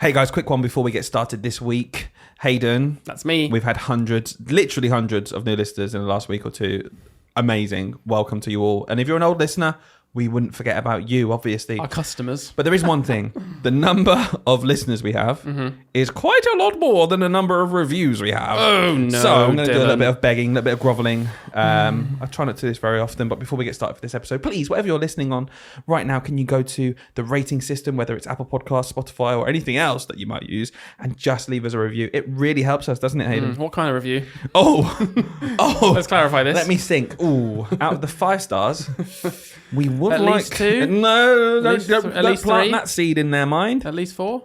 Hey guys, quick one before we get started this week. Hayden. That's me. We've had literally hundreds of new listeners in the last week or two. Amazing. Welcome to you all. And if you're an old listener, we wouldn't forget about you, obviously. Our customers. But there is one thing. The number of listeners we have is quite a lot more than the number of reviews we have. Oh, no, So I'm going to do a little Dylan. bit of begging, a little bit of grovelling. I try not to do this very often, but before we get started for this episode, please, whatever you're listening on right now, can you go to the rating system, whether it's Apple Podcasts, Spotify, or anything else that you might use, and just leave us a review. It really helps us, doesn't it, Hayden? What kind of review? Oh. Let's clarify this. Let me think. Ooh, out of the 5 stars, we would At like... least 2? No, At least don't plant 3? that seed in their mind. At least 4?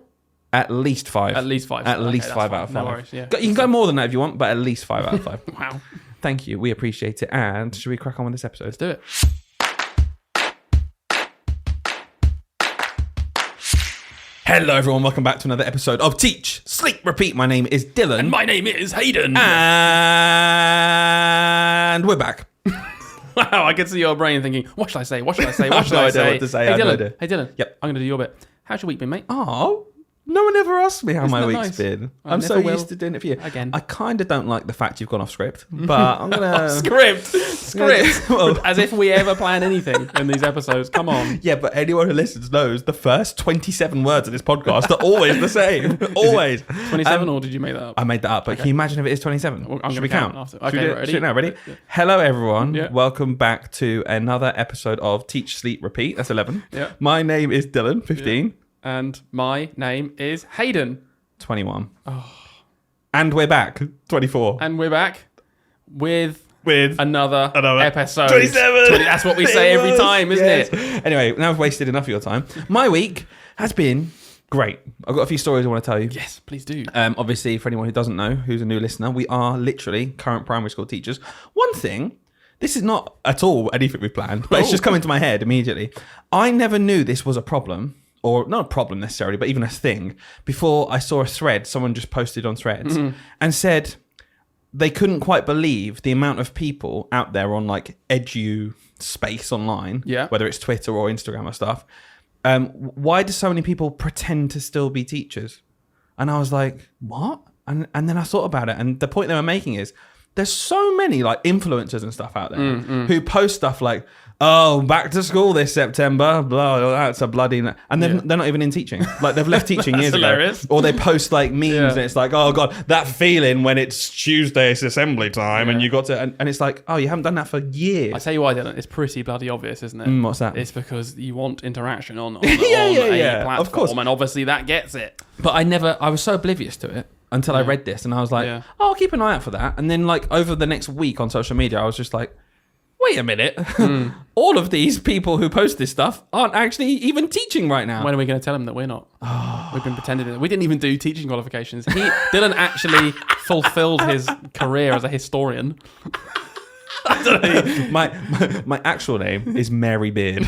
At least 5. At least 5. At Okay, least that's 5 fine. out of 5. No worries, yeah. You can go more than that if you want, but at least 5 out of 5. Wow. Thank you. We appreciate it. And should we crack on with this episode? Let's do it. Hello, everyone. Welcome back to another episode of Teach, Sleep, Repeat. My name is Dylan. And my name is Hayden. And we're back. Wow, I can see your brain thinking, what should I say? What should I say? What should no I idea say? what to say. I Hey, have no Dylan. idea. Hey, Dylan. Yep. I'm going to do your bit. How's your week been, mate? Oh, no one ever asked me how Isn't my that week's nice? been. I I'm so never will. used to doing it for you. Again. I kind of don't like the fact you've gone off script, but I'm going to... Script. Well, As if we ever plan anything in these episodes. Come on. yeah, but anyone who listens knows the first 27 words of this podcast are always the same. Always. 27 or did you make that up? I made that up, but can you imagine if it is 27? Well, I'm Should gonna we count? count after. Should Okay, we do it? ready? Should we now, ready? Yeah. Hello, everyone. Yeah. Welcome back to another episode of Teach, Sleep, Repeat. That's 11. Yeah. My name is Dylan, 15. And my name is Hayden. 21. Oh. And we're back, 24. And we're back with With another episode. 27. That's what we say every time, isn't it? Anyway, now I've wasted enough of your time. My week has been great. I've got a few stories I want to tell you. Yes, please do. Obviously, for anyone who doesn't know, who's a new listener, we are literally current primary school teachers. One thing, this is not at all anything we've planned, but it's just come into my head immediately. I never knew this was a problem, or not a problem necessarily, but even a thing, before I saw a thread someone just posted on Threads and said they couldn't quite believe the amount of people out there on like edu space online, whether it's Twitter or Instagram or stuff. Why do so many people pretend to still be teachers? And I was like, what? And then I thought about it. And the point they were making is there's so many like influencers and stuff out there who post stuff like, oh, back to school this September, blah, that's a bloody... And then they're not even in teaching. Like, they've left teaching years hilarious. ago. Or they post, like, memes, and it's like, oh, God, that feeling when it's Tuesday, it's assembly time, and you got to... And it's like, oh, you haven't done that for years. I tell you why, Dylan. It's pretty bloody obvious, isn't it? What's that? It's because you want interaction on a Yeah, platform, of course. and obviously that gets it. But I was so oblivious to it until I read this, and I was like, oh, I'll keep an eye out for that. And then, like, over the next week on social media, I was just like, wait a minute. All of these people who post this stuff aren't actually even teaching right now. When are we going to tell them that we're not? We've been pretending. We didn't even do teaching qualifications. Dylan actually fulfilled his career as a historian. My actual name is Mary Beard.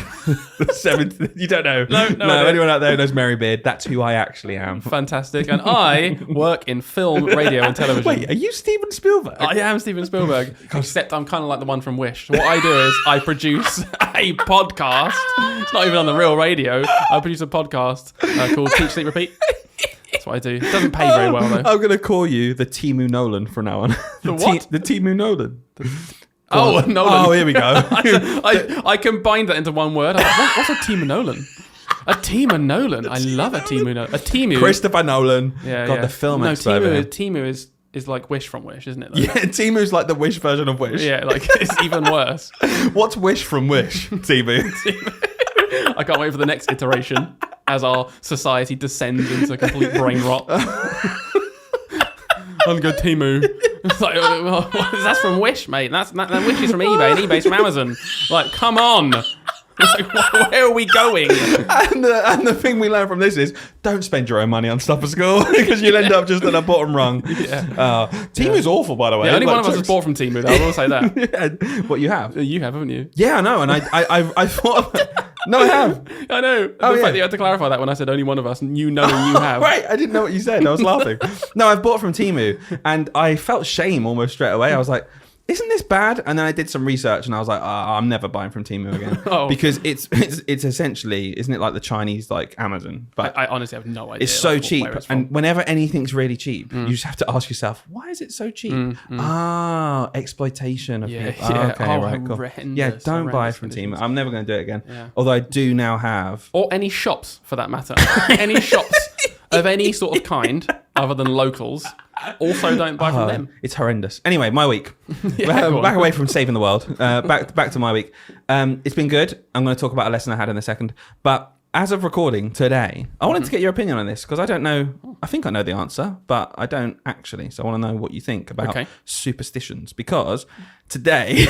You don't know. No, anyone out there who knows Mary Beard, that's who I actually am. Fantastic. And I work in film, radio, and television. Wait, are you Steven Spielberg? I am Steven Spielberg, except I'm kind of like the one from Wish. What I do is I produce a podcast. It's not even on the real radio. I produce a podcast called Teach, Sleep, Repeat. That's what I do. It doesn't pay very well, though. I'm going to call you the Timu Nolan from now on. The what? The Timu Nolan. Nolan. Oh, here we go. I combined that into one word. I was like, what's a team of Nolan? A team of Nolan. I love a team of Nolan. A Timu. Christopher Nolan. Yeah, God, the film expert. Timu is like Wish from Wish, isn't it? Though? Yeah, Timu's like the Wish version of Wish. Yeah, like it's even worse. What's Wish from Wish, Timu? I can't wait for the next iteration as our society descends into complete brain rot. I'm good, Timu. It's like, that's from Wish, mate. That Wish is from eBay, and eBay's from Amazon. Like, come on. Like, where are we going? And the thing we learn from this is don't spend your own money on stuff at school because you'll end up just at the bottom rung. Timu's awful, by the way. Only one of us has bought from Timu, though. I will say that. Yeah. What, you have? You have, haven't you? Yeah, I know. And I thought... No, I have. I know. The fact that you had to clarify that when I said only one of us, you know you have. Right, I didn't know what you said. I was laughing. No, I've bought from Timu, and I felt shame almost straight away. I was like, isn't this bad? And then I did some research and I was like, I'm never buying from Temu again. Because it's essentially, isn't it like the Chinese like Amazon? But I honestly have no idea. It's so cheap. And whenever anything's really cheap, you just have to ask yourself, why is it so cheap? Exploitation of people. Yeah. Okay, right, cool. Yeah, don't buy from Temu. I'm never going to do it again. Yeah. Although I do now have... Or any shops, for that matter. Any shops of any sort of kind, other than locals. Also, don't buy from them. It's horrendous. Anyway, my week. Yeah, back away from saving the world. Back to my week. It's been good. I'm going to talk about a lesson I had in a second. But as of recording today, I wanted to get your opinion on this because I don't know. I think I know the answer, but I don't actually. So I want to know what you think about superstitions because today,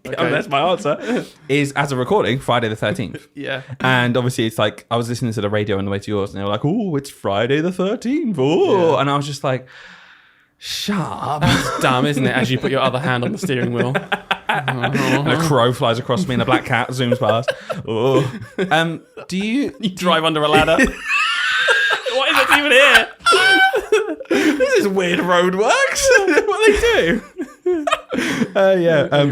that's my answer, is as of recording, Friday the 13th. Yeah. And obviously it's like, I was listening to the radio on the way to yours and they were like, oh, it's Friday the 13th. Oh. Yeah. And I was just like, shut up. That's dumb, isn't it? As you put your other hand on the steering wheel. And a crow flies across me and a black cat zooms past. Oh. Do you drive under a ladder? What is it even here? This is weird roadworks. What they do?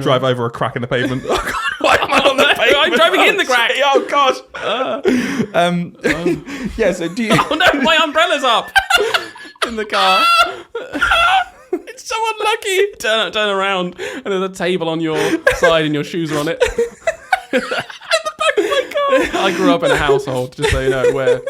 Drive over a crack in the pavement. Oh God, why am I on the pavement? I'm driving in the crack. Oh gosh. Yeah. So do you? Oh no, my umbrella's up in the car. It's so unlucky. Turn around, and there's a table on your side, and your shoes are on it. I grew up in a household, just so you know, where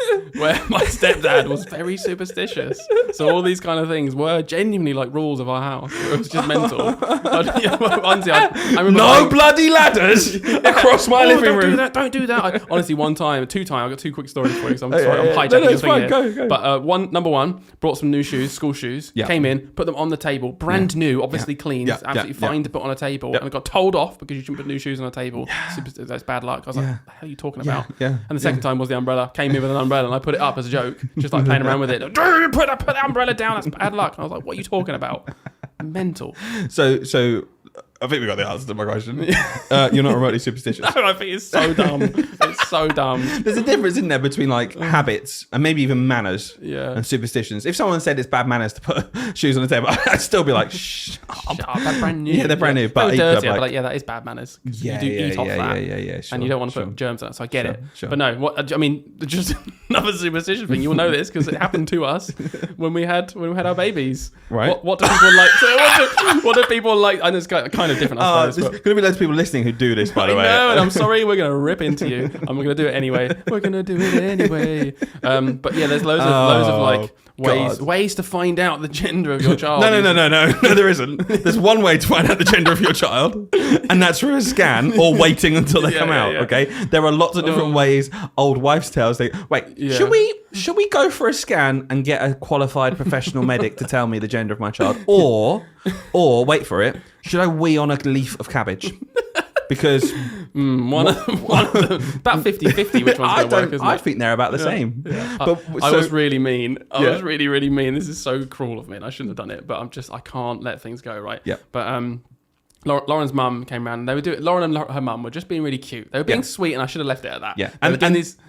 my stepdad was very superstitious. So all these kind of things were genuinely like rules of our house. It was just mental. Honestly, I remember no bloody ladders across my living room. Don't do that. Honestly, two times. I've got two quick stories for you. So I'm sorry, I'm hijacking your thing here. Go. But number one, brought some new shoes, school shoes. Yeah. Came in, put them on the table, brand new, obviously clean, absolutely fine to put on a table, and I got told off because you shouldn't put new shoes on a table. That's bad luck. I was like, what the hell are you talking about? Yeah. And the second time was the umbrella. Came in with an umbrella and I put it up as a joke, just like playing around with it. Put the umbrella down. That's bad luck. And I was like, what are you talking about? Mental. So I think we got the answer to my question. You're not remotely superstitious. No, I think it's so dumb. It's so dumb. There's a difference, isn't there, between like habits and maybe even manners and superstitions. If someone said it's bad manners to put shoes on the table, I'd still be like, shut up. They're brand new. Yeah, they're brand new. But dirty, like, that is bad manners. Yeah, you do eat off that. Yeah, sure, and you don't want to put germs on it, so I get it. Sure. But no, I mean, just another superstition thing. You'll know this because it happened to us when we had our babies. Right. What do people like? What do people like? And it's kind of different, I suppose. There's going to be loads of people listening who do this, by the way. No, and I'm sorry, we're going to rip into you. I'm going to do it anyway. We're going to do it anyway. But yeah, there's loads of like ways to find out the gender of your child. No, there isn't. There's one way to find out the gender of your child, and that's through a scan or waiting until they come out. Okay, there are lots of different ways. Old wives' tales. Should we go for a scan and get a qualified professional medic to tell me the gender of my child, or wait for it? Should I wee on a leaf of cabbage? Because one of them, about 50-50, which one's going to work, isn't it? I think they're about the same. Yeah. But I was really mean. I was really, really mean. This is so cruel of me. I shouldn't have done it, but I can't let things go, right? Yeah. But Lauren's mum came around and they were doing. Lauren and her mum were just being really cute. They were being sweet, and I should have left it at that. Yeah, and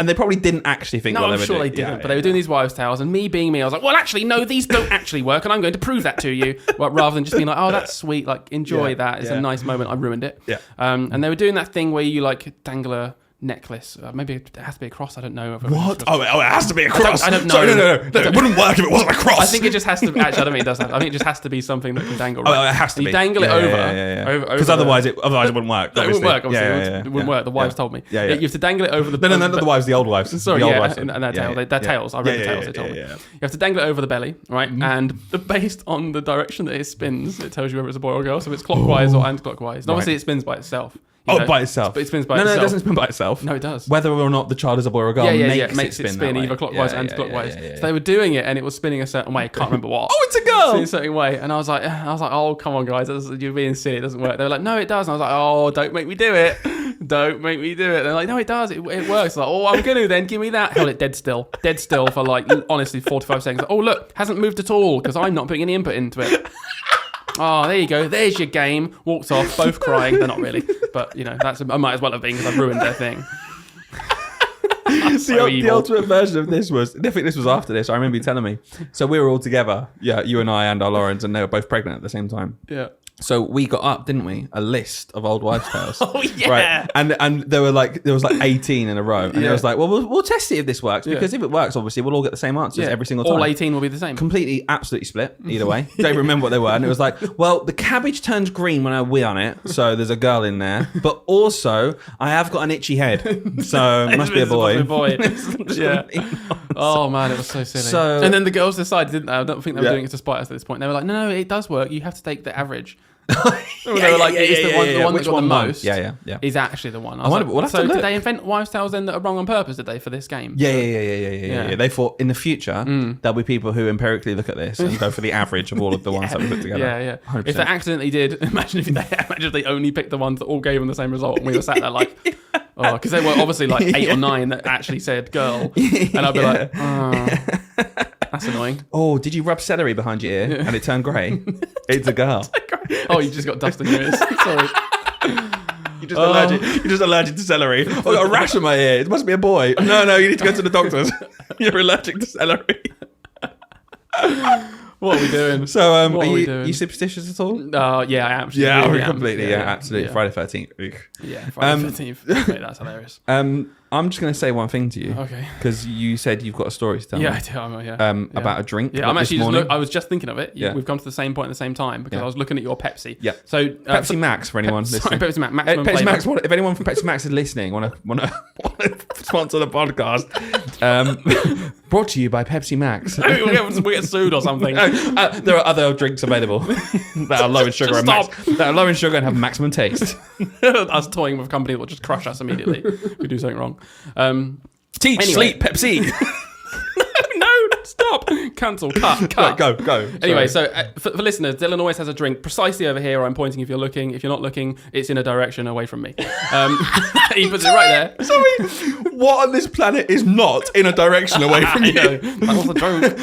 they probably didn't actually think. No, what I'm they were sure doing. they didn't. But they were doing these wives' tales, and me being me, I was like, well, actually, no, these don't actually work, and I'm going to prove that to you. Well, rather than just being like, oh, that's sweet, like enjoy that. It's a nice moment. I ruined it. Yeah. And they were doing that thing where you like dangle a necklace. Maybe it has to be a cross. I don't know. What? Oh, it has to be a cross. I don't know. Sorry, no. It wouldn't work if it wasn't a cross. I think it just has to. Actually, I don't think it does that. I think it just has to be something that can dangle. Right? Oh, it has to be. You dangle it over. Because otherwise it wouldn't work. No, it wouldn't work. Obviously, it wouldn't work. The wives told me. Yeah. You have to dangle it over the. No, not the wives. The old wives. Sorry, the old wives. And their tail. Their tails. I read the tails. They told me. You have to dangle it over the belly, right? And based on the direction that it spins, it tells you whether it's a boy or a girl. So if it's clockwise or anti-clockwise. And obviously, it spins by itself. By itself. But it spins by itself. No, it doesn't spin by itself. No, it does. Whether or not the child is a boy or a girl makes it spin either clockwise and anti-clockwise. So they were doing it, and it was spinning a certain way. I can't remember what. Oh, it's a girl. Spinning a certain way, and I was like, oh, come on, guys, you're being silly. It doesn't work. They were like, no, it does. And I was like, oh, don't make me do it. Don't make me do it. They're like, no, it does. It works. Like, oh, I'm gonna then give me that. Held it dead still for like honestly 45 seconds. Like, oh, look, hasn't moved at all because I'm not putting any input into it. Oh, there you go. There's your game. Walked off, both crying. They're not really, but you know, I might as well have been because I've ruined their thing. The ultimate version of this was, I think this was after this. I remember you telling me. So we were all together, you and I and our Laurens, and they were both pregnant at the same time. Yeah. So we got up, didn't we? A list of old wives' tales. Oh yeah. Right. And there was like 18 in a row. And it was like, well, we'll test it if this works. Because if it works, obviously, we'll all get the same answers every single time. All 18 will be the same. Completely, absolutely split, either way. Don't remember what they were. And it was like, well, the cabbage turns green when I wee on it. So there's a girl in there. But also, I have got an itchy head. So it must be a boy. Yeah. Oh, man, it was so silly. And then the girls decided, didn't they? I don't think they were doing it to spite us at this point. They were like, no, it does work. You have to take the average. They were like, the one that got the most is actually the one. I wonder, like, so did they invent wives' tales then that are wrong on purpose, did they, for this game? Yeah. They thought in the future there'll be people who empirically look at this and go for the average of all of the ones that we put together. Yeah. 100%. If they accidentally did, imagine if they only picked the ones that all gave them the same result, and we were sat there like, oh, because they were obviously like 8 or 9 that actually said girl, and I'd be like, oh, that's annoying. Oh, did you rub celery behind your ear and it turned grey? It's a girl. Oh, you just got dust in your ears. Sorry. You're just allergic to celery. I've got a rash on my ear. It must be a boy. No, you need to go to the doctors. You're allergic to celery. What are we doing? So, are you superstitious at all? Yeah, I am. Completely. Yeah, absolutely. Yeah. Friday 13th. Yeah, Friday 13th. Mate, that's hilarious. I'm just going to say one thing to you. Okay. Because you said you've got a story to tell me. Yeah, I do. About a drink. Yeah, I'm actually I was just thinking of it. We've come to the same point at the same time because I was looking at your Pepsi. Yeah. So Pepsi Max for anyone listening. Sorry, Pepsi Max. Maximum Pepsi flavor. Max. If anyone from Pepsi Max is listening, want to sponsor the podcast, brought to you by Pepsi Max. We'll get sued or something. There are other drinks available that are low in sugar and have maximum taste. Us toying with companies will just crush us immediately if we do something wrong. Sleep, Pepsi. No, stop. Cancel. Cut. Right, go. Anyway, so for listeners, Dylan always has a drink precisely over here. I'm pointing if you're looking. If you're not looking, it's in a direction away from me. He puts it right there. Sorry. What on this planet is not in a direction away from you? That was a joke.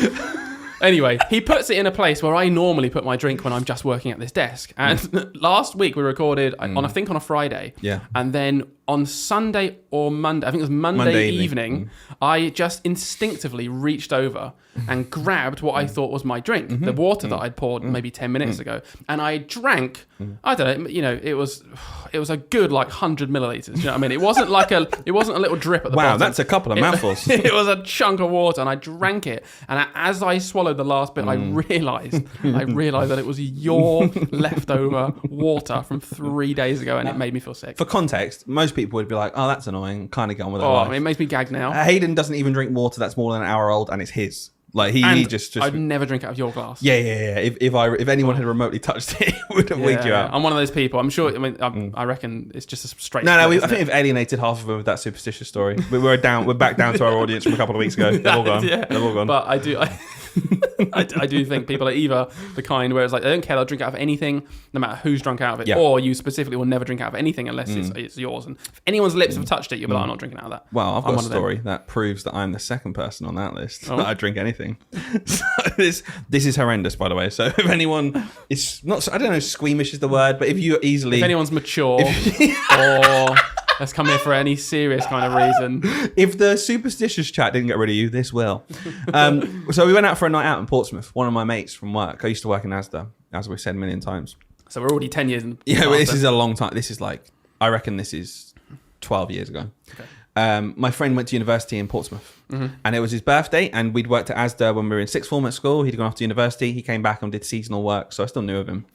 Anyway, he puts it in a place where I normally put my drink when I'm just working at this desk. And last week we recorded on a Friday. Yeah. And then on Sunday or Monday, I think it was Monday evening, I just instinctively reached over and grabbed what I thought was my drink, the water that I'd poured maybe 10 minutes ago, and I drank. I don't know, it was a good like 100 milliliters. You know what I mean? It wasn't a little drip at the bottom. Wow, that's a couple of mouthfuls. It was a chunk of water, and I drank it. And as I swallowed the last bit, I realised that it was your leftover water from 3 days ago, and it made me feel sick. For context, most people would be like, "Oh, that's annoying." Kind of get on with their life. life. It makes me gag now. Hayden doesn't even drink water that's more than an hour old, and it's his. Like he just I'd never drink out of your glass. Yeah. If anyone had remotely touched it, it would have wigged you out. I'm one of those people. I'm sure. I mean, I reckon it's just a straight. No. I think we've alienated half of them with that superstitious story. We're back down to our audience from a couple of weeks ago. They're all gone. Yeah. They're all gone. But I do think people are either the kind where it's like they don't care, they'll drink out of anything, no matter who's drunk out of it, or you specifically will never drink out of anything unless it's yours. And if anyone's lips have touched it, you'll be like, I'm not drinking out of that. Well, I've got a story that proves that I'm the second person on that list that I drink anything. So this is horrendous, by the way. So if anyone is not, I don't know, squeamish is the word, but if anyone's mature or has come here for any serious kind of reason, if the superstitious chat didn't get rid of you, this will. So we went out for a night out in Portsmouth. One of my mates from work. I used to work in Asda, as we've said a million times. So we're already 10 years in. Yeah, but this is a long time. This is I reckon this is 12 years ago. Okay. My friend went to university in Portsmouth, and it was his birthday, and we'd worked at Asda when we were in sixth form at school. He'd gone off to university. He came back and did seasonal work, so I still knew of him.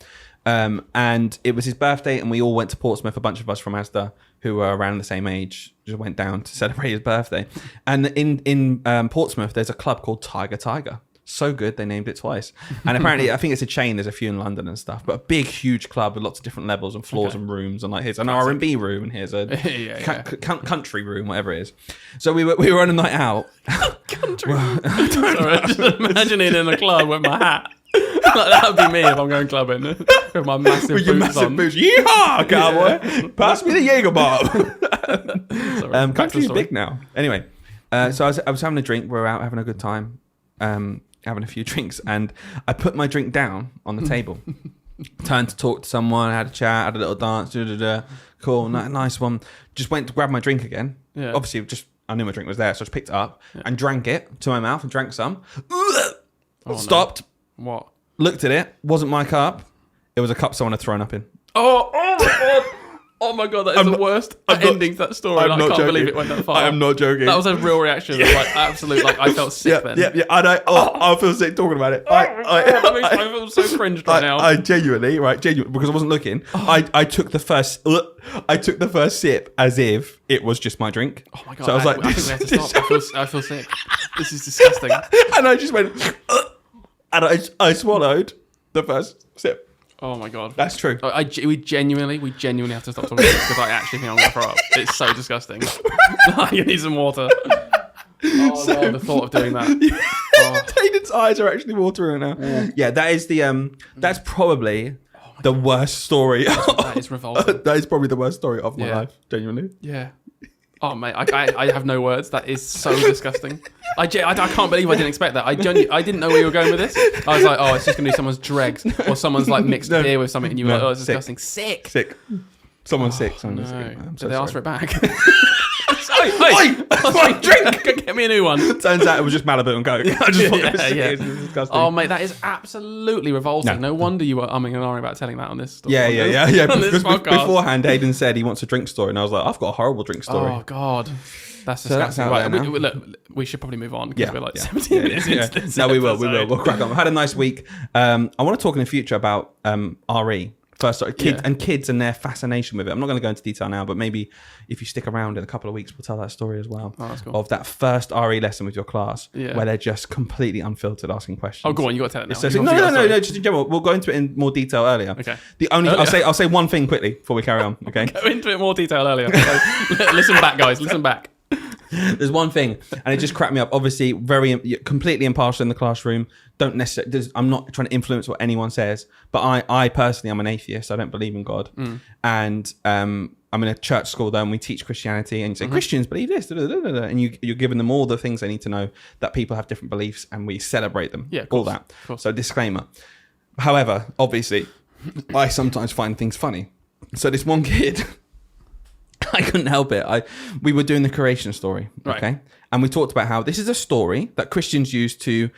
And it was his birthday, and we all went to Portsmouth. A bunch of us from Asda who were around the same age just went down to celebrate his birthday. And in Portsmouth, there's a club called Tiger. So good, they named it twice. And apparently, I think it's a chain. There's a few in London and stuff, but a big, huge club with lots of different levels and floors and rooms. And here's an R&B room, and here's a country room, whatever it is. So we were on a night out. Country room. Sorry, just imagining in a club with my hat. That would be me if I'm going clubbing with my massive with your boots massive on. Boots. Yeehaw, cowboy! Pass me the Jaeger bomb. Country's big now. Anyway, so I was having a drink. We were out having a good time. Having a few drinks, and I put my drink down on the table, turned to talk to someone, had a chat, had a little dance, cool, nice one. Just went to grab my drink again. Yeah. Obviously, I knew my drink was there, so I just picked it up and drank it to my mouth and drank some. Stopped. No. What? Looked at it. Wasn't my cup. It was a cup someone had thrown up in. Oh my god! Oh my god, that is the worst ending to that story. I can't believe it went that far. I am not joking. That was a real reaction. It was like absolute. Like I felt sick then. Yeah. I feel sick talking about it. I feel so cringed right now. I genuinely, because I wasn't looking. I took the first sip as if it was just my drink. Oh my god! So I was like, I think we have to stop. I feel sick. This is disgusting. And I just went, and I swallowed the first sip. Oh my god, that's true. We genuinely have to stop talking about this because I actually think I'm gonna throw up. It's so disgusting. You need some water. Oh no, the thought of doing that. Hayden's eyes are actually watering now. Yeah, that is the that's probably the worst story. That is revolting. That is probably the worst story of my life. Genuinely. Yeah. Oh mate, I have no words. That is so disgusting. I can't believe I didn't expect that. I didn't know where you were going with this. I was like, oh, it's just gonna be someone's dregs or someone's like mixed beer with something, and you were like, oh, it's disgusting. Sick. Someone's sick. Someone's sick. So they asked for it back. Oi! My drink! Get me a new one. Turns out it was just Malibu and Coke. I just thought it was disgusting. Oh mate, that is absolutely revolting. No wonder you were umming and ahhing about telling that on this story. Yeah. Because beforehand, Hayden said he wants a drink story, and I was like, I've got a horrible drink story. Oh god. That's disgusting. Right, we should probably move on because we're like 17 minutes into this. No, we will. We'll crack on. We've had a nice week. I want to talk in the future about RE. First, kids and their fascination with it. I'm not going to go into detail now, but maybe if you stick around in a couple of weeks, we'll tell that story as well. Oh, that's cool. Of that first RE lesson with your class, where they're just completely unfiltered asking questions. Oh, go on, you got to tell it now. No, just in general. We'll go into it in more detail earlier. Okay. I'll say one thing quickly before we carry on. Okay. Go into it in more detail earlier. So, listen back, guys. Listen back. There's one thing, and it just cracked me up. Obviously, completely impartial in the classroom. Don't necessarily. I'm not trying to influence what anyone says, but I personally, I'm an atheist. I don't believe in God, and I'm in a church school though, and we teach Christianity. And you say Christians believe this, and you're giving them all the things they need to know that people have different beliefs, and we celebrate them. Yeah, all that. So disclaimer. However, obviously, I sometimes find things funny. So this one kid. I couldn't help it. We were doing the creation story, okay? And we talked about how this is a story that Christians use to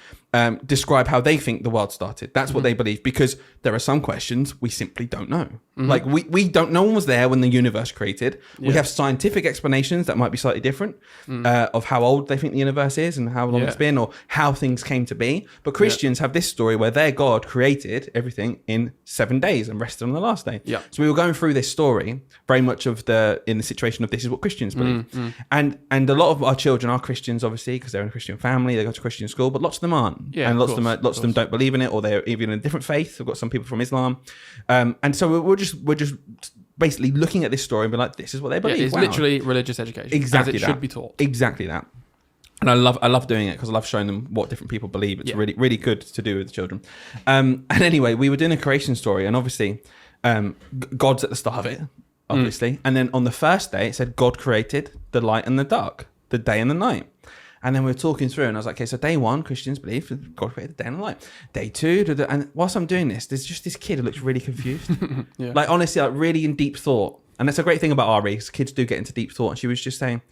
describe how they think the world started. That's what they believe, because there are some questions we simply don't know. Like we don't. No one was there when the universe created. We have scientific explanations that might be slightly different of how old they think the universe is and how long it's been, or how things came to be. But Christians have this story where their God created everything in 7 days and rested on the last day. Yeah. So we were going through this story very much in the situation of this is what Christians believe, and a lot of our children are Christians, obviously, because they're in a Christian family. They go to Christian school, but lots of them aren't, and lots of them don't believe in it, or they're even in a different faith. We've got some people from Islam, and so we're just basically looking at this story and be like, this is what they believe. It's literally religious education, exactly as it should be taught. Exactly that. And I love doing it because I love showing them what different people believe. It's really, really good to do with the children. And anyway, we were doing a creation story, and obviously, God's at the start of it, obviously. And then on the first day, it said God created the light and the dark, the day and the night. And then we were talking through, and I was like, okay, so day one, Christians believe God created the day and the light. Day two, and whilst I'm doing this, there's just this kid who looks really confused. Like, honestly, like really in deep thought. And that's a great thing about RE, because kids do get into deep thought. And she was just saying,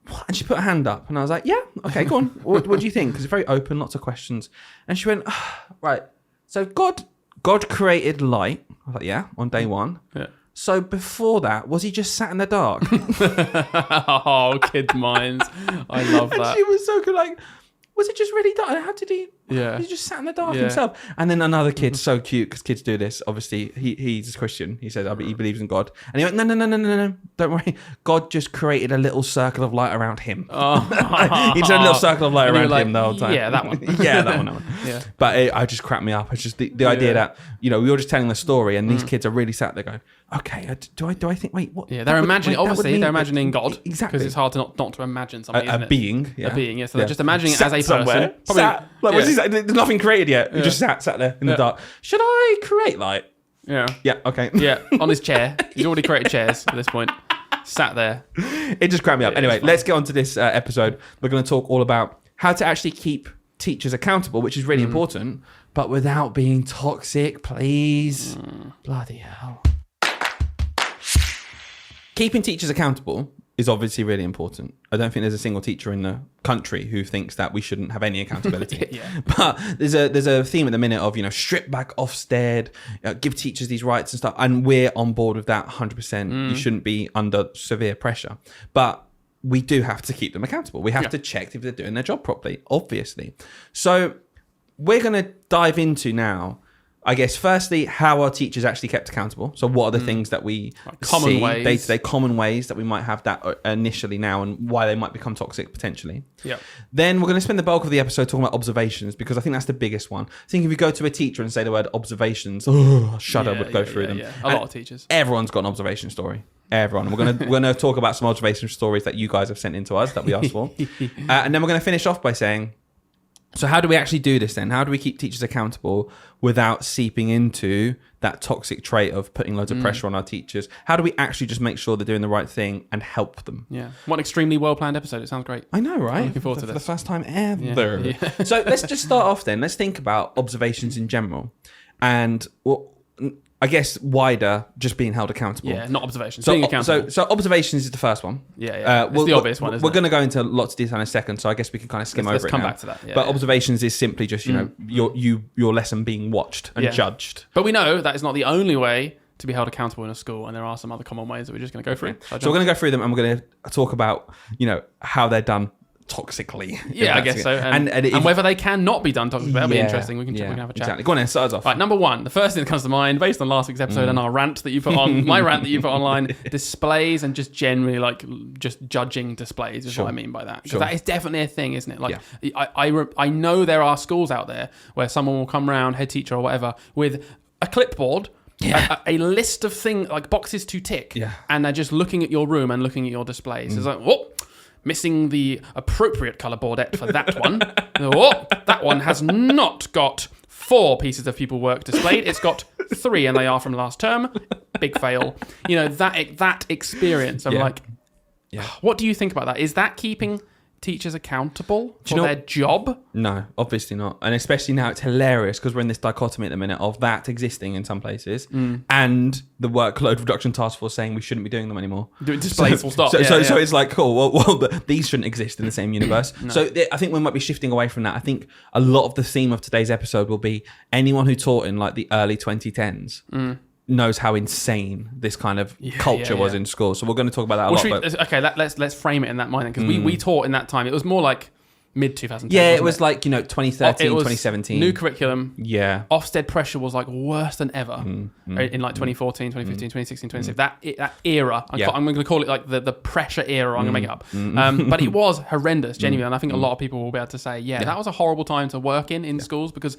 what? And she put her hand up, and I was like, yeah, okay, go on. What do you think? Because it's very open, lots of questions. And she went, right, so God created light. I was like, yeah, on day one. Yeah. So before that, was he just sat in the dark? Oh, kid minds. I love that. And she was so good, like, was it just really dark? How did he? Yeah. He just sat in the dark himself. And then another kid, so cute, because kids do this. Obviously, he's a Christian. He says, he believes in God. And he went, no, don't worry. God just created a little circle of light around him. Oh. He just had a little circle of light around him the whole time. Yeah, that one. Yeah, that one. Yeah. But I just cracked me up. It's just the idea that, we were just telling the story, and these kids are really sat there going, okay, do I think, wait, what? Yeah, they're imagining, obviously, they're imagining God. Exactly. Because it's hard to not to imagine something, isn't it? A being. Yeah. A being, yeah. So they're just imagining it as a person. Somewhere. Probably, what's he saying? There's nothing created yet. He just sat there in the dark. Should I create light? Yeah. Yeah, okay. Yeah, on his chair. He's already created chairs at this point. Sat there. It just cracked me up. Anyway, let's get on to this episode. We're going to talk all about how to actually keep teachers accountable, which is really important, but without being toxic, please. Bloody hell. Keeping teachers accountable is obviously really important. I don't think there's a single teacher in the country who thinks that we shouldn't have any accountability. Yeah. But there's a theme at the minute of, strip back Ofsted, give teachers these rights and stuff. And we're on board with that 100%. You shouldn't be under severe pressure. But we do have to keep them accountable. We have to check if they're doing their job properly, obviously. So we're going to dive into now, I guess, firstly, how are teachers actually kept accountable? So what are the things that we see, day-to-day common ways that we might have that initially now, and why they might become toxic potentially? Yeah. Then we're going to spend the bulk of the episode talking about observations, because I think that's the biggest one. I think if you go to a teacher and say the word observations, shudder would go through them. Yeah. A lot of teachers. Everyone's got an observation story. Everyone. And we're going to talk about some observation stories that you guys have sent in to us that we asked for. And then we're going to finish off by saying, so how do we actually do this then? How do we keep teachers accountable without seeping into that toxic trait of putting loads of pressure on our teachers? How do we actually just make sure they're doing the right thing and help them? Yeah. What an extremely well-planned episode. It sounds great. I know, right? I'm looking forward to this. For the first time ever. Yeah. So let's just start off then. Let's think about observations in general. And I guess wider, just being held accountable. Yeah, not observations. Being accountable. So observations is the first one. Yeah. It's the obvious one, isn't We're going to go into lots of detail in a second, so I guess we can kind of skim over it. Let's come now. back to that. Yeah, but observations is simply just, your lesson being watched and judged. But we know that is not the only way to be held accountable in a school, and there are some other common ways that we're just going to go through. So we're going to go through them, and we're going to talk about, how they're done toxically. Yeah, I guess so. And whether they can not be done toxically, that'll be interesting. We can have a chat. Exactly. Go on then, start us off. Right, number one, the first thing that comes to mind, based on last week's episode and our rant that you put on, my rant that you put online, displays and just generally just judging displays is what I mean by that. Because that is definitely a thing, isn't it? I know there are schools out there where someone will come around, head teacher or whatever, with a clipboard, a list of things, like boxes to tick, and they're just looking at your room and looking at your displays. It's like, whoop, missing the appropriate colour boardette for that one. Oh, that one has not got 4 pieces of pupil work displayed. It's got 3, and they are from last term. Big fail. That experience. I'm like, what do you think about that? Is that keeping teachers accountable for their job? No, obviously not. And especially now it's hilarious because we're in this dichotomy at the minute of that existing in some places and the workload reduction task force saying we shouldn't be doing them anymore. Displays will stop. So it's like, cool, well, these shouldn't exist in the same universe. No. So I think we might be shifting away from that. I think a lot of the theme of today's episode will be anyone who taught in like the early 2010s knows how insane this kind of culture was in school. So we're going to talk about that a lot. Okay, let's frame it in that mind, because we taught in that time. It was more like mid 2010. Yeah, it was like 2013, 2017. New curriculum. Yeah, Ofsted pressure was like worse than ever in like 2014, 2015, 2016, 2017. That era. I'm going to call it like the pressure era. I'm going to make it up. But it was horrendous, genuinely, and I think a lot of people will be able to say, that was a horrible time to work in schools, because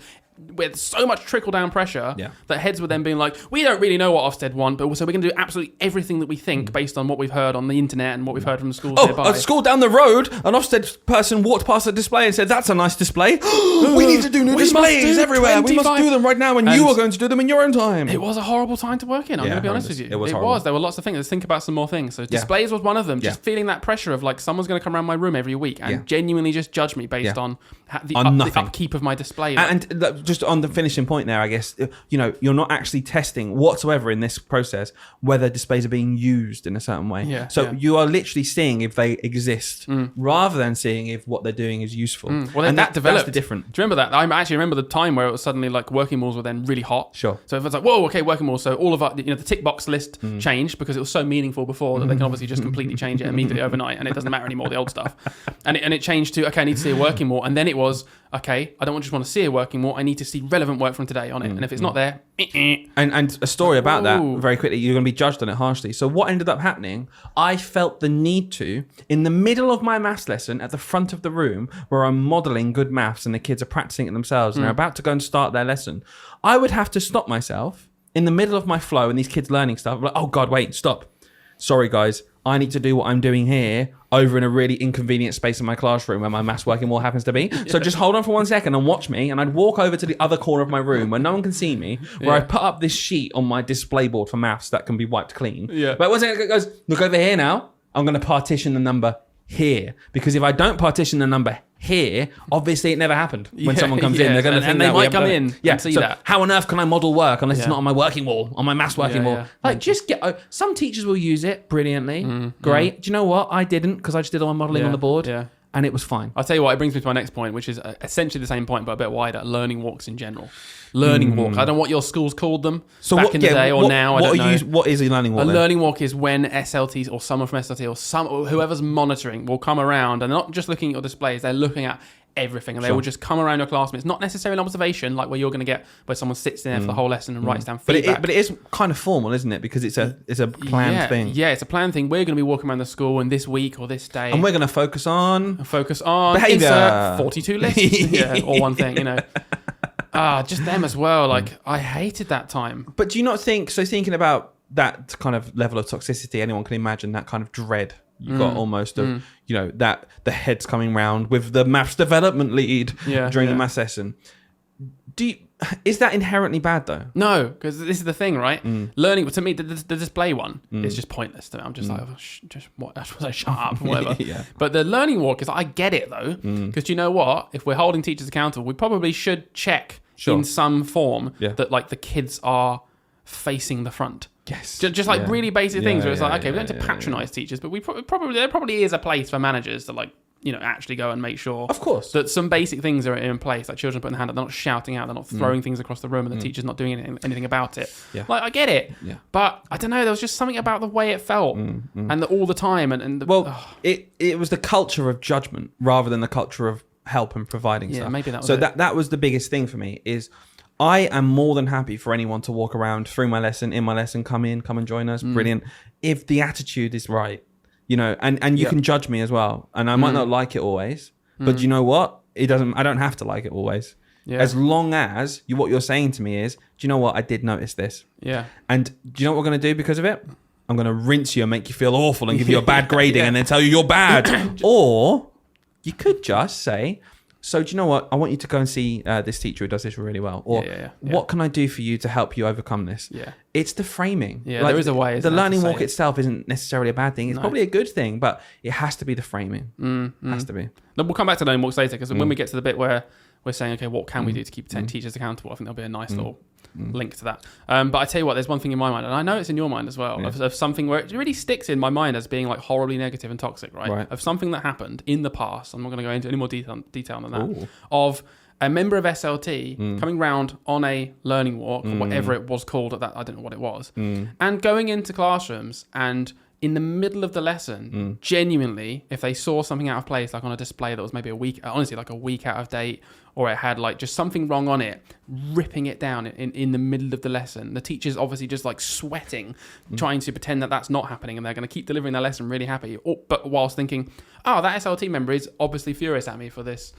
with so much trickle down pressure that heads were then being like, we don't really know what Ofsted want, but so we're going to do absolutely everything that we think based on what we've heard on the internet and what we've heard from the schools nearby. A school down the road, an Ofsted person walked past a display and said, that's a nice display. We need to do new displays everywhere. We must do them right now, and you are going to do them in your own time. It was a horrible time to work in, I'm going to be honest with you. It was. There were lots of things. Let's think about some more things. So displays was one of them. Just feeling that pressure of like someone's going to come around my room every week and genuinely just judge me based on the upkeep of my display. And just on the finishing point there, I guess, you're not actually testing whatsoever in this process whether displays are being used in a certain way. You are literally seeing if they exist rather than seeing if what they're doing is useful. Well, then that developed. That's the different. Do you remember that? I actually remember the time where it was suddenly like working malls were then really hot. Sure. So if it's like, whoa, okay, working malls. So all of our, the tick box list changed because it was so meaningful before that they can obviously just completely change it immediately overnight, and it doesn't matter anymore, the old stuff. And it changed to, okay, I need to see a working mall, and then it was, okay, I don't just want to see a working mall, I need to see relevant work from today on it. And if it's not there, And a story about that, very quickly, you're going to be judged on it harshly. So what ended up happening, I felt the need to, in the middle of my maths lesson, at the front of the room, where I'm modelling good maths and the kids are practicing it themselves and they're about to go and start their lesson, I would have to stop myself in the middle of my flow and these kids learning stuff. I'm like, oh God, wait, stop. Sorry, guys. I need to do what I'm doing here over in a really inconvenient space in my classroom where my maths working wall happens to be. So just hold on for 1 second and watch me. And I'd walk over to the other corner of my room where no one can see me, where I put up this sheet on my display board for maths that can be wiped clean. But 1 second, it goes, look over here now. I'm going to partition the number here, because if I don't partition the number here, obviously it never happened. When someone comes in, they're going to think and they that might come in and see so that. how on earth can I model work unless it's not on my working wall, on my maths working wall? Yeah. Like, just get. Some teachers will use it brilliantly, great. Do you know what? I didn't, because I just did all my modeling on the board, and it was fine. I'll tell you what, it brings me to my next point, which is essentially the same point but a bit wider. Learning walks in general. Learning walks. I don't know what your schools called them back in the day or now. I don't know. What is a learning walk? A learning walk is when SLTs or someone from SLT or whoever's monitoring will come around, and they're not just looking at your displays, they're looking at everything, and they will just come around your classroom. It's not necessarily an observation like where you're going to get where someone sits there for the whole lesson and writes down feedback. But it is kind of formal, isn't it? Because it's a planned thing. Yeah, it's a planned thing. We're going to be walking around the school and this week or this day, and we're going to focus on behaviour. Insert 42 lists, or one thing, just them as well. Like, I hated that time. But do you not think so? Thinking about that kind of level of toxicity, anyone can imagine that kind of dread. You've got almost that the heads coming round with the maths development lead during the maths lesson. Is that inherently bad though? No, because this is the thing, right? Learning, to me, the display one is just pointless to me. I'm just like, shut up, or whatever. But the learning walk is, I get it though, because you know what? If we're holding teachers accountable, we probably should check in some form that like the kids are facing the front. Yes. Just like really basic things where it's like, okay, we don't have to patronise teachers, but there probably is a place for managers to like, actually go and make sure, of course, that some basic things are in place, like children putting their hand up, they're not shouting out, they're not throwing things across the room, and the teacher's not doing anything about it. Yeah. Like, I get it, but I don't know, there was just something about the way it felt, and all the time, it was the culture of judgment rather than the culture of help and providing stuff. Maybe that was so that was the biggest thing for me. Is I am more than happy for anyone to walk around through my lesson, in my lesson, come and join us. Brilliant. If the attitude is right, and you can judge me as well. And I might not like it always, but you know what? I don't have to like it always. Yeah. As long as what you're saying to me is, do you know what? I did notice this. Yeah. And do you know what we're going to do because of it? I'm going to rinse you and make you feel awful and give you a bad grading and then tell you you're bad. Or you could just say, so do you know what? I want you to go and see this teacher who does this really well. Or what can I do for you to help you overcome this? Yeah. It's the framing. Yeah, there is a way. The learning walk itself isn't necessarily a bad thing. It's probably a good thing, but it has to be the framing. It has to be. No, we'll come back to learning walks later, because when we get to the bit where we're saying, okay, what can we do to keep teachers accountable? I think there'll be a nice little link to that. But I tell you what, there's one thing in my mind, and I know it's in your mind as well, of something where it really sticks in my mind as being like horribly negative and toxic, right? Of something that happened in the past. I'm not going to go into any more detail than that. Ooh. Of a member of SLT coming round on a learning walk, or whatever it was called at that, I don't know what it was, and going into classrooms and in the middle of the lesson, genuinely, if they saw something out of place, like on a display that was maybe a week out of date, or it had like just something wrong on it, ripping it down in the middle of the lesson. The teacher's obviously just like sweating, trying to pretend that that's not happening, and they're going to keep delivering their lesson really happy, but whilst thinking, oh, that SLT member is obviously furious at me for this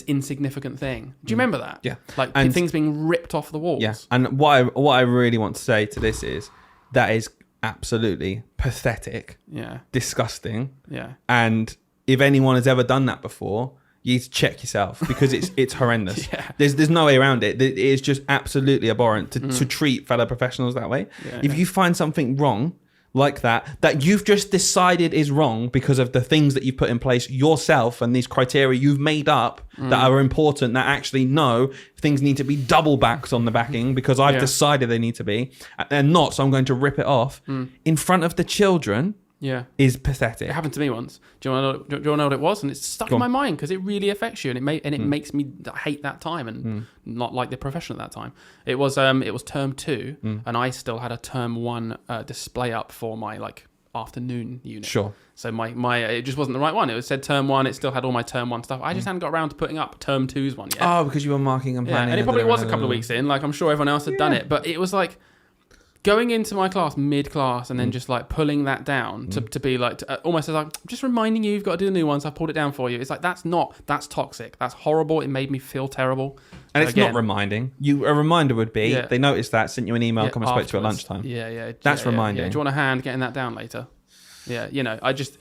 insignificant thing. Do you remember that? Yeah. Like things being ripped off the walls. Yeah. And what I really want to say to this is that is absolutely pathetic. Yeah. Disgusting. Yeah. And if anyone has ever done that before, you need to check yourself, because it's horrendous. Yeah. There's no way around it. It is just absolutely abhorrent to treat fellow professionals that way. Yeah, if you find something wrong like that you've just decided is wrong because of the things that you've put in place yourself and these criteria you've made up that are important, that actually no, things need to be double backed on the backing because I've decided they need to be, and they're not, so I'm going to rip it off in front of the children. Yeah, is pathetic. It happened to me once. Do you want to know what it was? And it's stuck in my mind because it really affects you, and it makes me hate that time and not like the profession at that time. It was term 2, and I still had a term 1 display up for my like afternoon unit. Sure. So my it just wasn't the right one. It said term 1. It still had all my term 1 stuff. I just hadn't got around to putting up term 2's one yet. Oh, because you were marking and planning. And it probably was a couple of weeks in. Like I'm sure everyone else had done it, but it was like going into my class mid-class and then just like pulling that down to be like almost as like, I'm just reminding you, you've got to do the new ones. I've pulled it down for you. It's like that's toxic. That's horrible. It made me feel terrible. And it's not reminding. A reminder would be they noticed that, sent you an email, come and spoke to you at lunchtime. That's reminding. Do you want a hand getting that down later? Yeah, I just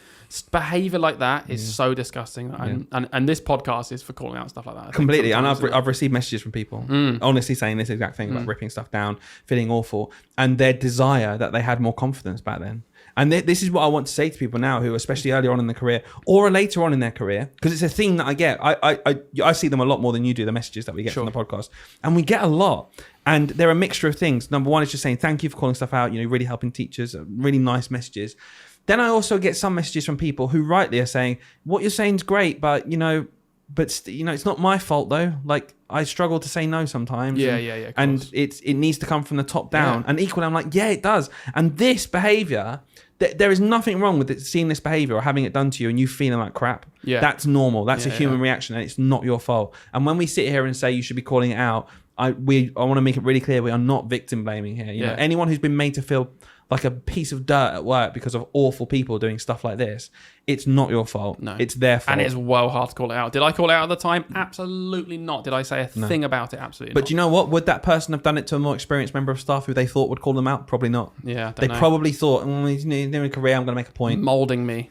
behaviour like that is so disgusting, and this podcast is for calling out stuff like that. Completely, and I've received messages from people honestly saying this exact thing about ripping stuff down, feeling awful, and their desire that they had more confidence back then. And this is what I want to say to people now who, especially earlier on in their career or later on in their career, because it's a thing that I get. I see them a lot more than you do, the messages that we get from the podcast. And we get a lot. And they're a mixture of things. Number one is just saying, thank you for calling stuff out, really helping teachers, really nice messages. Then I also get some messages from people who rightly are saying, what you're saying is great, but, it's not my fault though. Like, I struggle to say no sometimes. Yeah. And it needs to come from the top down. And equally, I'm like, yeah, it does. And this behavior, there is nothing wrong with seeing this behavior or having it done to you and you feeling like crap. Yeah. That's normal. That's a human reaction and it's not your fault. And when we sit here and say you should be calling it out, I want to make it really clear we are not victim blaming here. You know, anyone who's been made to feel like a piece of dirt at work because of awful people doing stuff like this, it's not your fault. No. It's their fault. And it's well hard to call it out. Did I call it out at the time? Absolutely not. Did I say a thing about it? Absolutely not. But you know what? Would that person have done it to a more experienced member of staff who they thought would call them out? Probably not. Yeah, they probably thought, he's in a career, I'm going to make a point. Moulding me.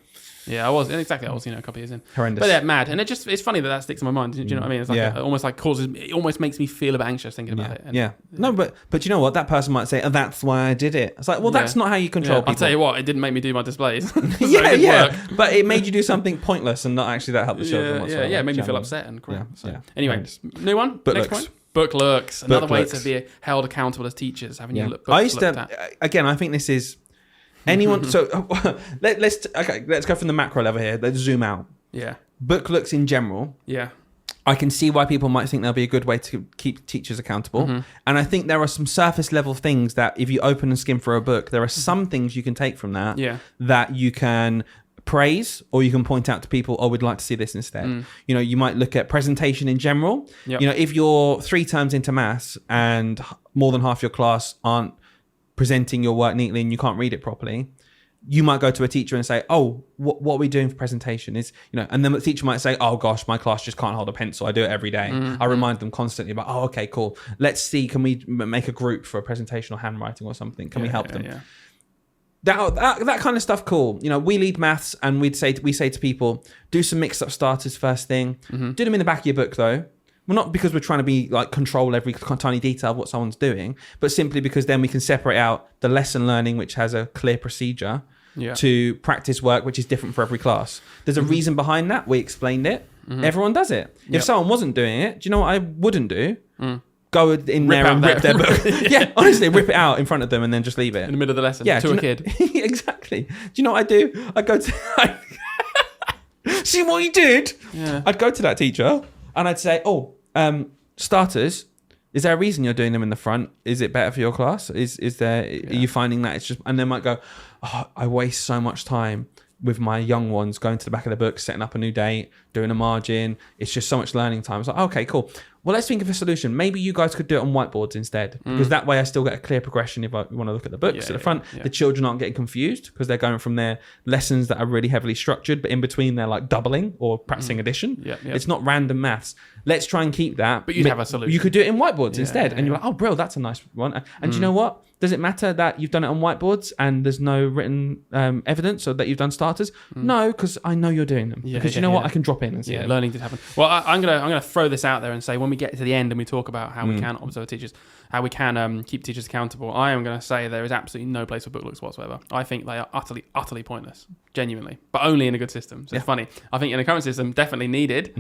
Yeah, I was a couple of years in. Horrendous. But yeah, mad. And it's funny that sticks in my mind. Do you know what I mean? It's like it almost makes me feel a bit anxious thinking about it. And, No, but you know what? That person might say, oh, that's why I did it. It's like, well, that's not how you control people. I'll tell you what, it didn't make me do my displays. But it made you do something pointless and not actually that help the children whatsoever. Yeah, it made me feel upset and crap. Anyway, horrendous. New one. Next point. Book looks. Another way to be held accountable as teachers. Having your books looked at. Again, I think this is... Anyone, so let's go from the macro level here. Let's zoom out. Yeah. Book looks in general. Yeah. I can see why people might think there'll be a good way to keep teachers accountable. Mm-hmm. And I think there are some surface level things that if you open and skim for a book, there are some things you can take from that that you can praise or you can point out to people, we'd like to see this instead. You might look at presentation in general. Yep. If you're 3 terms into maths and more than half your class aren't presenting your work neatly and you can't read it properly, you might go to a teacher and say, what are we doing for presentation? And then the teacher might say, oh gosh, my class just can't hold a pencil. I do it every day. I remind them constantly about, okay, cool. Let's see, can we make a group for a presentation or handwriting or something? Can we help them? Yeah. That kind of stuff, cool. We lead maths and we say to people, do some mixed up starters first thing. Do them in the back of your book though. Well, not because we're trying to be like control every tiny detail of what someone's doing, but simply because then we can separate out the lesson learning, which has a clear procedure, to practice work, which is different for every class. There's a reason behind that. We explained it. Everyone does it. If someone wasn't doing it, do you know what I wouldn't do? Go in there and rip their book. Honestly, rip it out in front of them and then just leave it. In the middle of the lesson to a kid. Exactly. Do you know what I do? I go to... See what you did? Yeah. I'd go to that teacher and I'd say, starters, is there a reason you're doing them in the front? Is it better for your class? Are you finding that it's just... And they might go, I waste so much time with my young ones going to the back of the book, setting up a new date, doing a margin. It's just so much learning time. It's like, okay, cool. Well, let's think of a solution. Maybe you guys could do it on whiteboards instead, because that way I still get a clear progression if I want to look at the books at the front. The children aren't getting confused because they're going from their lessons that are really heavily structured, but in between they're like doubling or practicing addition. It's not random maths. Let's try and keep that. But you'd have a solution. You could do it in whiteboards instead. And you're like, oh, bro, that's a nice one. And you know what? Does it matter that you've done it on whiteboards and there's no written evidence or that you've done starters? No, because I know you're doing them. Because you know what? I can drop in and see it. Learning did happen. Well, I'm gonna throw this out there and say when we get to the end and we talk about how we can observe teachers, how we can keep teachers accountable, I am going to say there is absolutely no place for book looks whatsoever. I think they are utterly pointless, genuinely, but only in a good system. So it's funny. I think in a current system, definitely needed.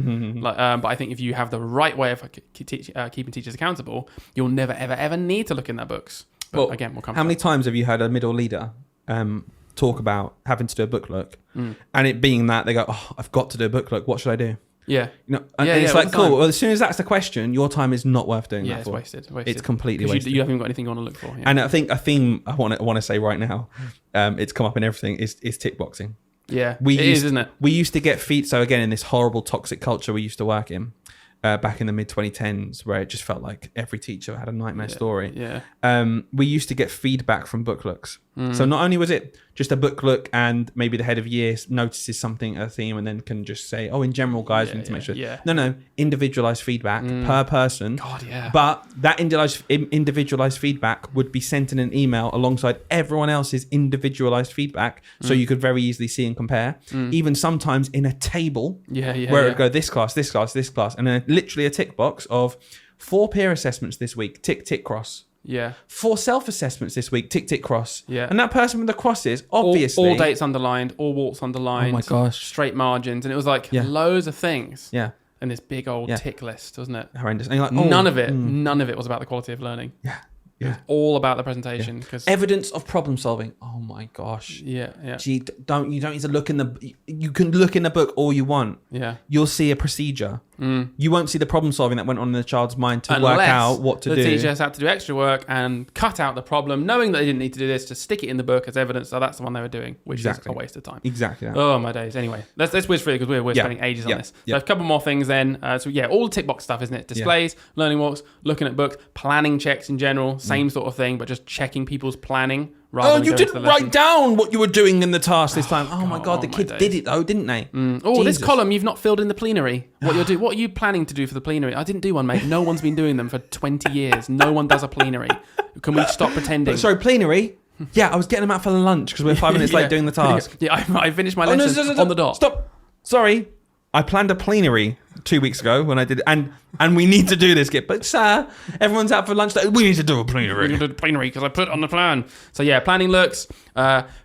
But I think if you have the right way of keeping teachers accountable, you'll never, ever need to look in their books. But again, we'll come how many times have you heard a middle leader talk about having to do a book look and it being that they go, I've got to do a book look. What should I do? Yeah. And it's like, cool. Well, as soon as that's the question, your time is not worth doing that for. It's wasted. It's completely wasted. You haven't even got anything you want to look for. Yeah. And I think a theme I want to say right now, it's come up in everything, is tick boxing. Yeah, isn't it? We used to get feet. So again, in this horrible toxic culture we used to work in, back in the mid 2010s, where it just felt like every teacher had a nightmare story. Yeah. We used to get feedback from book looks. So not only was it just a book look and maybe the head of year notices something, a theme, and then can just say, in general, guys, we need to make sure. Yeah. No, individualized feedback per person. God, yeah. But that individualized feedback would be sent in an email alongside everyone else's individualized feedback, so you could very easily see and compare. Even sometimes in a table where it would go this class, this class, this class, and then literally a tick box of 4 peer assessments this week, tick, tick, cross. Yeah. 4 self-assessments this week, tick, tick, cross. Yeah. And that person with the crosses, obviously. All dates underlined, all walks underlined. Oh my gosh. Straight margins. And it was like Yeah. loads of things. Yeah. And this big old tick list, wasn't it? Horrendous. And you're like, None of it was about the quality of learning. Yeah. It was all about the presentation. Because Evidence of problem solving. Oh my gosh. Yeah. Gee, you don't need to look in the. You can look in the book all you want. Yeah. You'll see a procedure. You won't see the problem solving that went on in the child's mind to Unless work out what to do. The teachers had to do extra work and cut out the problem, knowing that they didn't need to do this, to stick it in the book as evidence. So that's the one they were doing, which is a waste of time. Exactly. That. Oh my days. Anyway, let's whiz through it because we're spending ages on this. So a couple more things then. All the tick box stuff, isn't it? Displays, learning walks, looking at books, planning checks in general, same sort of thing, but just checking people's planning. Oh, you didn't write down what you were doing in the task this time. Oh my god, the kids days. did it though, didn't they? Oh, this column you've not filled in the plenary. What are you planning to do for the plenary? I didn't do one, mate. No one's been doing them for 20 years. No one does a plenary. Can we stop pretending? Sorry, plenary? Yeah, I was getting them out for lunch because we're 5 minutes late doing the task. Yeah, I finished my lesson on the dot. Stop. Sorry. I planned a plenary 2 weeks ago when I did, and we need to do this. But sir, everyone's out for lunch. We need to do a plenary. We need to do a plenary because I put it on the plan. So yeah, planning looks,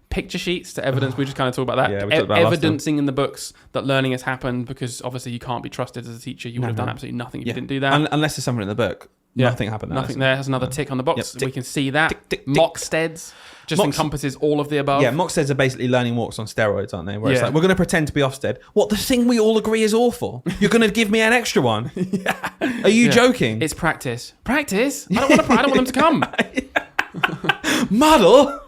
picture sheets to evidence. We just kind of talk about that. Yeah, we talked about it last time. Evidencing in the books that learning has happened, because obviously you can't be trusted as a teacher. You would have done absolutely nothing if you didn't do that. Unless there's something in the book. Nothing happened. Nothing there. There's another tick on the box. Yep, we can see that. Tick, tick, tick. Mocksteads just encompasses all of the above. Yeah, Mocksteads are basically learning walks on steroids, aren't they? Where it's like, we're going to pretend to be Ofsted. What, the thing we all agree is awful? You're going to give me an extra one? Are you joking? It's practice. Practice? I don't want them to come. Muddle.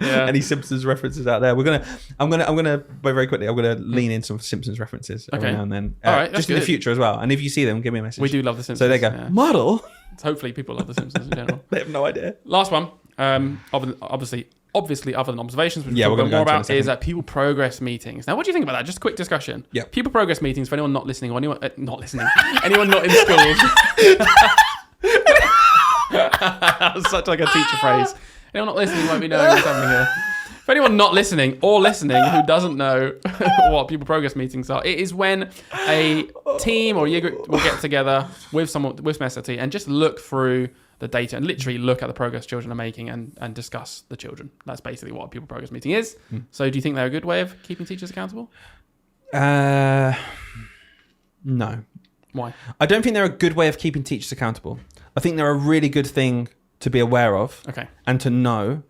Any Simpsons references out there? I'm gonna very quickly. I'm gonna lean in some Simpsons references every now and then. All right, just in the future as well. And if you see them, give me a message. We do love the Simpsons. So there you go. Muddle. Hopefully, people love the Simpsons in general. They have no idea. Last one. Obviously, other than observations, which we're we'll going talk to more about, is pupil progress meetings. Now, what do you think about that? Just a quick discussion. Yeah. Pupil progress meetings, for anyone not listening or anyone not listening, anyone not in schools. That was such like a teacher phrase. Anyone not listening might be knowing what's happening here. For anyone not listening or listening who doesn't know what pupil progress meetings are, it is when a team or a year group will get together with someone with some SLT and just look through the data and literally look at the progress children are making and discuss the children. That's basically what a pupil progress meeting is. So do you think they're a good way of keeping teachers accountable? No. Why? I don't think they're a good way of keeping teachers accountable. I think they're a really good thing to be aware of and to know.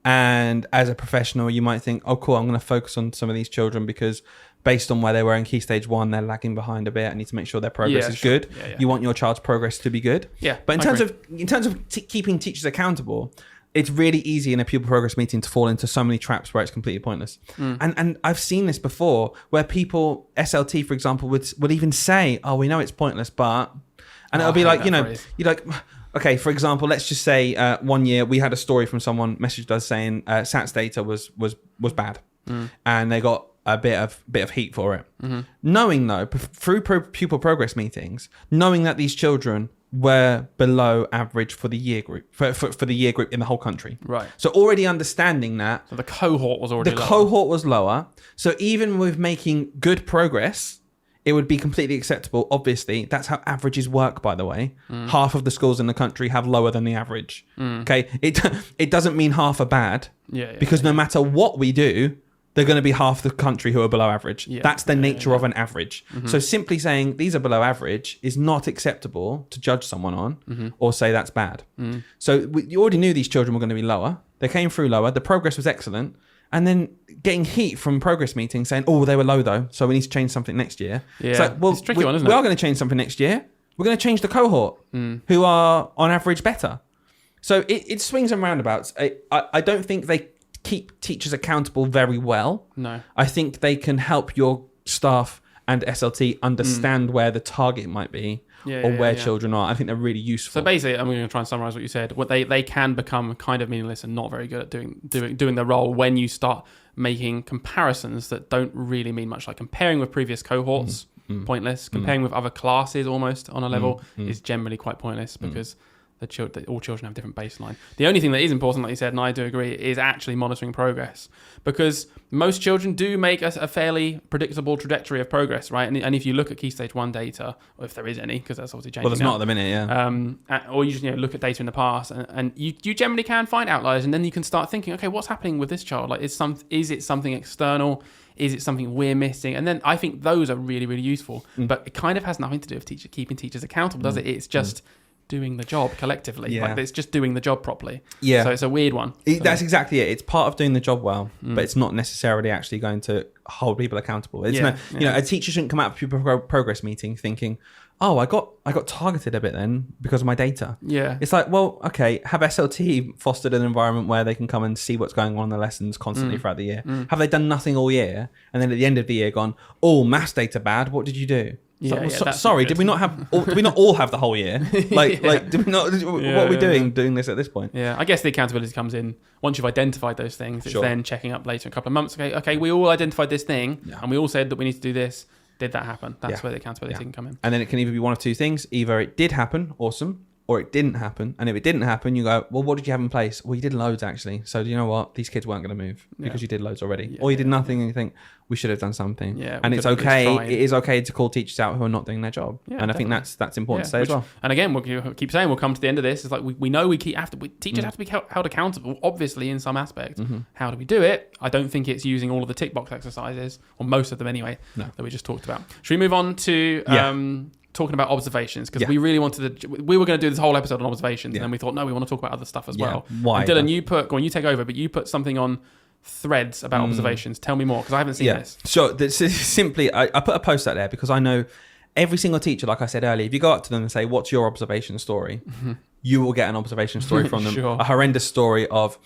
And as a professional, you might think, oh, cool, I'm going to focus on some of these children because based on where they were in Key Stage 1, they're lagging behind a bit. I need to make sure their progress is good. Yeah. You want your child's progress to be good. Yeah. But in terms of keeping teachers accountable, it's really easy in a pupil progress meeting to fall into so many traps where it's completely pointless. And I've seen this before where people, SLT, for example, would even say, oh, we know it's pointless, but... And it'll be like, you're like... Okay, for example, let's just say 1 year we had a story from someone messaged us saying SATS data was bad, and they got a bit of heat for it. Knowing though through pupil progress meetings, knowing that these children were below average for the year group for the year group in the whole country. Right. So already understanding that, so the cohort was already lower. Cohort was lower. So even with making good progress, it would be completely acceptable. Obviously, that's how averages work, by the way. Half of the schools in the country have lower than the average. Okay, it doesn't mean half are bad. Because no matter what we do, they're going to be half the country who are below average. That's the nature of an average. So simply saying these are below average is not acceptable to judge someone on or say that's bad. So you already knew these children were going to be lower. They came through lower. The progress was excellent. And then getting heat from progress meetings saying, oh, they were low though, so we need to change something next year. It's like, well, it's a tricky one, isn't it? We are going to change something next year. We're going to change the cohort who are on average better. So it swings and roundabouts. I don't think they keep teachers accountable very well. No. I think they can help your staff and SLT understand where the target might be where children are. I think they're really useful. So basically, I'm going to try and summarize what you said. What they can become kind of meaningless and not very good at doing their role when you start making comparisons that don't really mean much. Like comparing with previous cohorts, pointless. Comparing with other classes almost on a level is generally quite pointless because that all children have a different baseline. The only thing that is important, like you said, and I do agree, is actually monitoring progress, because most children do make a fairly predictable trajectory of progress, right? And if you look at Key Stage 1 data, or if there is any, because that's obviously changing. Well, there's not at the minute, yeah. Or you just look at data in the past, and you generally can find outliers, and then you can start thinking, okay, what's happening with this child? Like, is it something external? Is it something we're missing? And then I think those are really, really useful. But it kind of has nothing to do with keeping teachers accountable, does it? It's just doing the job collectively. Yeah. Like, it's just doing the job properly. Yeah. So it's a weird one. That's exactly it. It's part of doing the job well, but it's not necessarily actually going to hold people accountable. It's a teacher shouldn't come out of a progress meeting thinking, oh, I got targeted a bit then because of my data. Yeah. It's like, well, okay, have SLT fostered an environment where they can come and see what's going on in the lessons constantly throughout the year? Have they done nothing all year? And then at the end of the year gone, oh, maths data bad, what did you do? Sorry, did we not all have the whole year? Like, did we not? What are we doing this at this point? Yeah, I guess the accountability comes in once you've identified those things. It's then checking up later in a couple of months. Okay, we all identified this thing, and we all said that we need to do this. Did that happen? That's where the accountability can come in. And then it can either be one of two things: either it did happen, awesome, or it didn't happen. And if it didn't happen, you go, well, what did you have in place? Well, you did loads actually. So you know what? These kids weren't going to move because you did loads already. Yeah, or you did nothing and you think, we should have done something. Yeah, and it's okay. It is okay to call teachers out who are not doing their job. Yeah, and definitely. I think that's important to say as well. And again, we'll keep saying, we'll come to the end of this. It's like we know teachers have to be held accountable, obviously, in some aspects. How do we do it? I don't think it's using all of the tick box exercises, or most of them anyway, that we just talked about. Should we move on to talking about observations? Because we really wanted we were going to do this whole episode on observations, and then we thought, no, we want to talk about other stuff as well. Why? And Dylan, you take over, but you put something on threads about observations. Tell me more, because I haven't seen this. So this is simply, I put a post out there because I know every single teacher, like I said earlier, if you go up to them and say, what's your observation story? You will get an observation story from them. A horrendous story of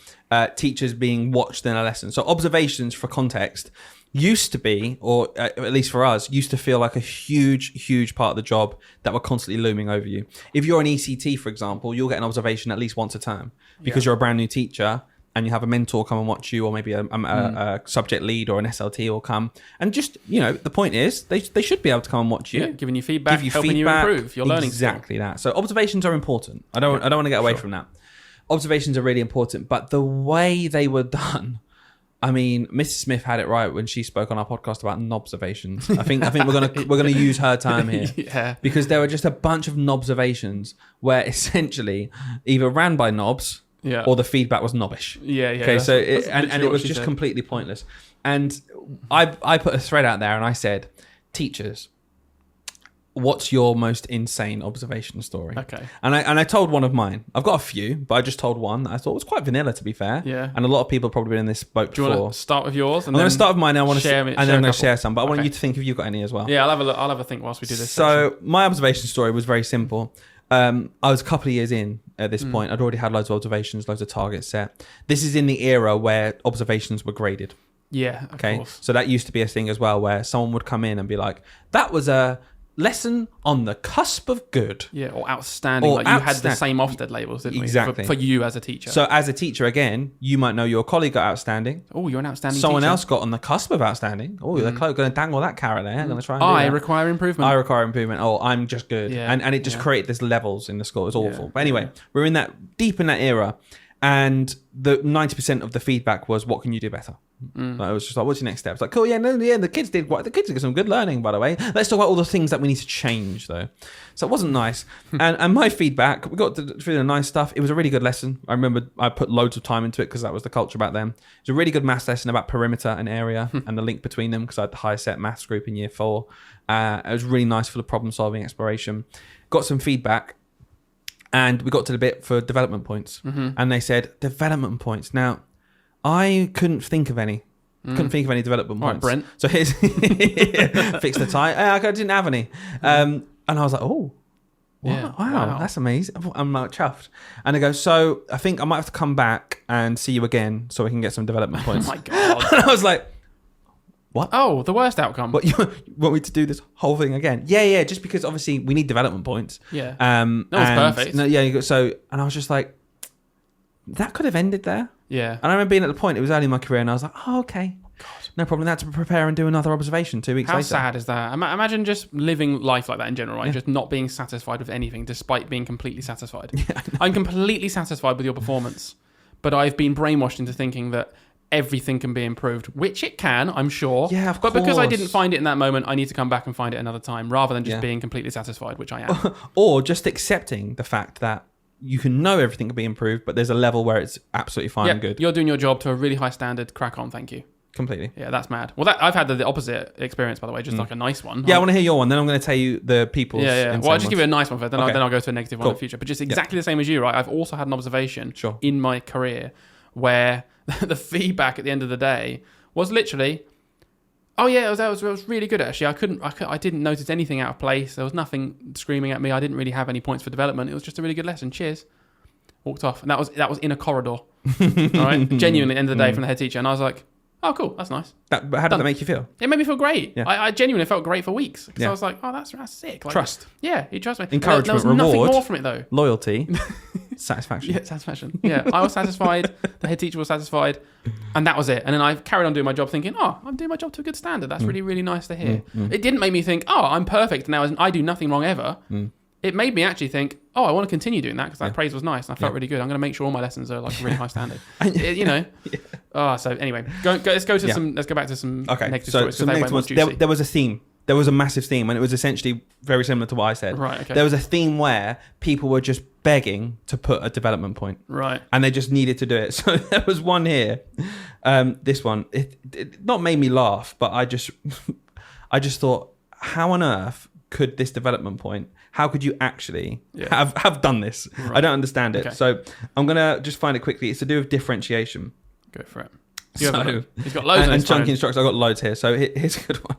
teachers being watched in a lesson. So observations, for context, used to be, or at least for us, used to feel like a huge part of the job that were constantly looming over you. If you're an ECT, for example, you'll get an observation at least once a term because you're a brand new teacher and you have a mentor come and watch you, or maybe a subject lead or an SLT will come. And just, the point is they should be able to come and watch you. Yeah, giving you feedback, helping you improve your learning. Exactly that. So observations are important. I don't want to get away from that. Observations are really important, but the way they were done, I mean, Mrs. Smith had it right when she spoke on our podcast about nobservations. I think we're gonna use her term here, because there were just a bunch of nobservations where essentially either ran by knobs, or the feedback was knobbish. Okay, so it was just completely pointless. And I put a thread out there and I said, teachers, what's your most insane observation story? Okay. And I told one of mine. I've got a few, but I just told one that I thought was quite vanilla, to be fair. Yeah. And a lot of people have probably been in this boat before. Do you want to start with yours? I'm going to start with mine. And I want to share, and then I'm going to share some. But I want you to think if you've got any as well. Yeah, I'll have a think whilst we do this. So my observation story was very simple. I was a couple of years in at this point. I'd already had loads of observations, loads of targets set. This is in the era where observations were graded. Yeah. Of course. So that used to be a thing as well, where someone would come in and be like, "That was a lesson on the cusp of good." Yeah, or outstanding. You had the same Ofsted labels, didn't we? Exactly. For you as a teacher. So as a teacher, again, you might know your colleague got outstanding. Oh, you're an outstanding Someone teacher. else got on the cusp of outstanding. Oh, they're going to dangle that carrot there. Going to try and I do that. require improvement. I require improvement. Oh, I'm just good. Yeah. And it just created this levels in the school. It was awful. But anyway, we're in deep in that era. And the 90% of the feedback was, what can you do better? Like, it was just like, what's your next step? It's like, cool, the kids did some good learning, by the way. Let's talk about all the things that we need to change, though. So it wasn't nice. and my feedback, we got through the nice stuff. It was a really good lesson. I remember I put loads of time into it because that was the culture back then. It was a really good maths lesson about perimeter and area and the link between them, because I had the high set maths group in year 4. It was really nice for the problem solving exploration. Got some feedback. And we got to the bit for development points. And they said, development points. Now, I couldn't think of any. Couldn't think of any development points. All right, Brent. So here's... fix the tie. I didn't have any. And I was like, oh, wow, that's amazing. I'm like chuffed. And I go, so I think I might have to come back and see you again so we can get some development points. Oh, my God. And I was like, what? Oh, the worst outcome. What, you want me to do this whole thing again? Yeah, just because obviously we need development points. Yeah. No one's perfect. No, yeah, so, and I was just like, that could have ended there. Yeah. And I remember being at the point, it was early in my career, and I was like, oh, okay. No problem. That's to prepare and do another observation 2 weeks How later. sad is that? Imagine just living life like that in general, right? Just not being satisfied with anything despite being completely satisfied. I'm completely satisfied with your performance, but I've been brainwashed into thinking that everything can be improved, which it can, I'm sure. Yeah, of But because I course. didn't find it in that moment, I need to come back and find it another time rather than just being completely satisfied, which I am. Or just accepting the fact that you can know everything can be improved, but there's a level where it's absolutely fine and good. You're doing your job to a really high standard. Crack on, thank you. Completely. Yeah, that's mad. Well, I've had the opposite experience, by the way, just like a nice one. Yeah, I want to hear your one. Then I'm going to tell you the people's. Yeah. Well, I'll just give you a nice one first, then I'll go to a negative one in Cool. the future. But just exactly the same as you, right? I've also had an observation Sure. in my career where the feedback at the end of the day was literally, oh yeah, it was really good actually. I didn't notice anything out of place. There was nothing screaming at me. I didn't really have any points for development. It was just a really good lesson. Cheers. Walked off, and that was in a corridor. All right, genuinely, at the end of the day from the head teacher, and I was like, oh cool, that's nice. But how did that make you feel? It made me feel great. Yeah. I genuinely felt great for weeks because Yeah. I was like, oh, that's sick. Like, Trust. Yeah, he trusts me. Encouragement, There was reward. nothing more from it though. Loyalty, satisfaction. Yeah, satisfaction. Yeah, I was satisfied. The head teacher was satisfied, and that was it. And then I carried on doing my job, thinking, "Oh, I'm doing my job to a good standard. That's really, really nice to hear." It didn't make me think, "Oh, I'm perfect now. I do nothing wrong ever." It made me actually think, "Oh, I want to continue doing that because that praise was nice and I felt really good. I'm going to make sure all my lessons are like a really high standard." You know. Oh, so anyway, let's go to some. Let's go back to some negative stories. Some negative ones. There was a theme. There was a massive theme, and it was essentially very similar to what I said. Right. Okay. There was a theme where people were just begging to put a development point. Right. And they just needed to do it. So there was one here. This one, it not made me laugh, but I just thought, how on earth could this development point? How could you actually have done this? Right. I don't understand it. Okay. So I'm gonna just find it quickly. It's to do with differentiation. Go for it. He's got loads and chunky instructions. I've got loads here. So here's a good one.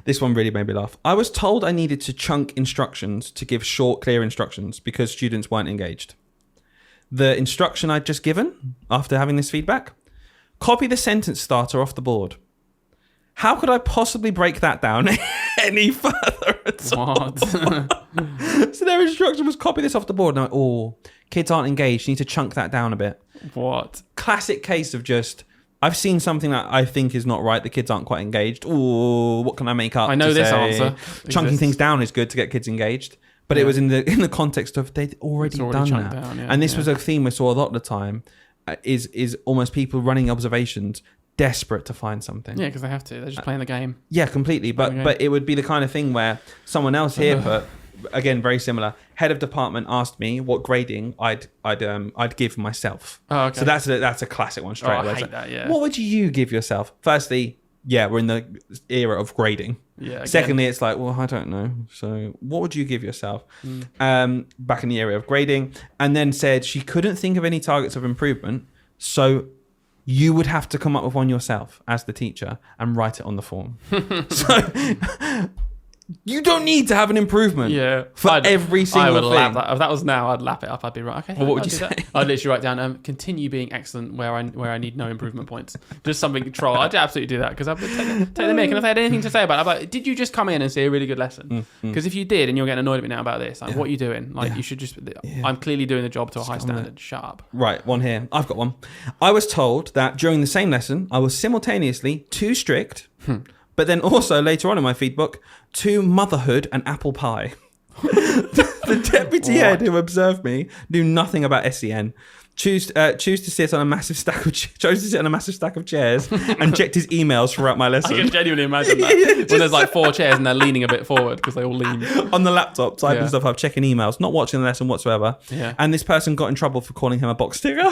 This one really made me laugh. I was told I needed to chunk instructions to give short, clear instructions because students weren't engaged. The instruction I'd just given after having this feedback: copy the sentence starter off the board. How could I possibly break that down any further at all? So their instruction was copy this off the board. And I'm like, kids aren't engaged. You need to chunk that down a bit. What? Classic case of just, I've seen something that I think is not right. The kids aren't quite engaged. What can I make up? I know this answer. Chunking things down is good to get kids engaged. But it was in the context of they'd already done that. Down, and this was a theme we saw a lot of the time, is almost people running observations desperate to find something. Yeah, because they have to. They're just playing the game. Yeah, completely. But it would be the kind of thing where someone else here put, again, very similar. Head of department asked me what grading I'd give myself. Oh, okay. So that's a classic one straight away. I hate that. Yeah. What would you give yourself? Firstly, we're in the era of grading. Yeah. Again. Secondly, it's like, well, I don't know. So what would you give yourself? Back in the area of grading, and then said she couldn't think of any targets of improvement, so you would have to come up with one yourself as the teacher and write it on the form. So you don't need to have an improvement for every single thing. Lap that. If that was now, I'd lap it up. I'd be right. Okay. Well, what would you say? I'd literally write down, continue being excellent where I need no improvement points. Just something troll. I'd absolutely do that because I'd take the mic. And if I had anything to say about it, I'd be like, did you just come in and see a really good lesson? Because if you did and you're getting annoyed at me now about this, like, what are you doing? Like, you should just, I'm clearly doing the job to a high standard. Shut up. Right, one here. I've got one. I was told that during the same lesson, I was simultaneously too strict, but then also later on in my feedback, too motherhood and apple pie. The deputy head who observed me knew nothing about SEN. Chose to sit on a massive stack of chairs and checked his emails throughout my lesson. I can genuinely imagine that. When there's like 4 chairs and they're leaning a bit forward because they all lean. On the laptop, typing stuff up, checking emails, not watching the lesson whatsoever. Yeah. And this person got in trouble for calling him a box ticker.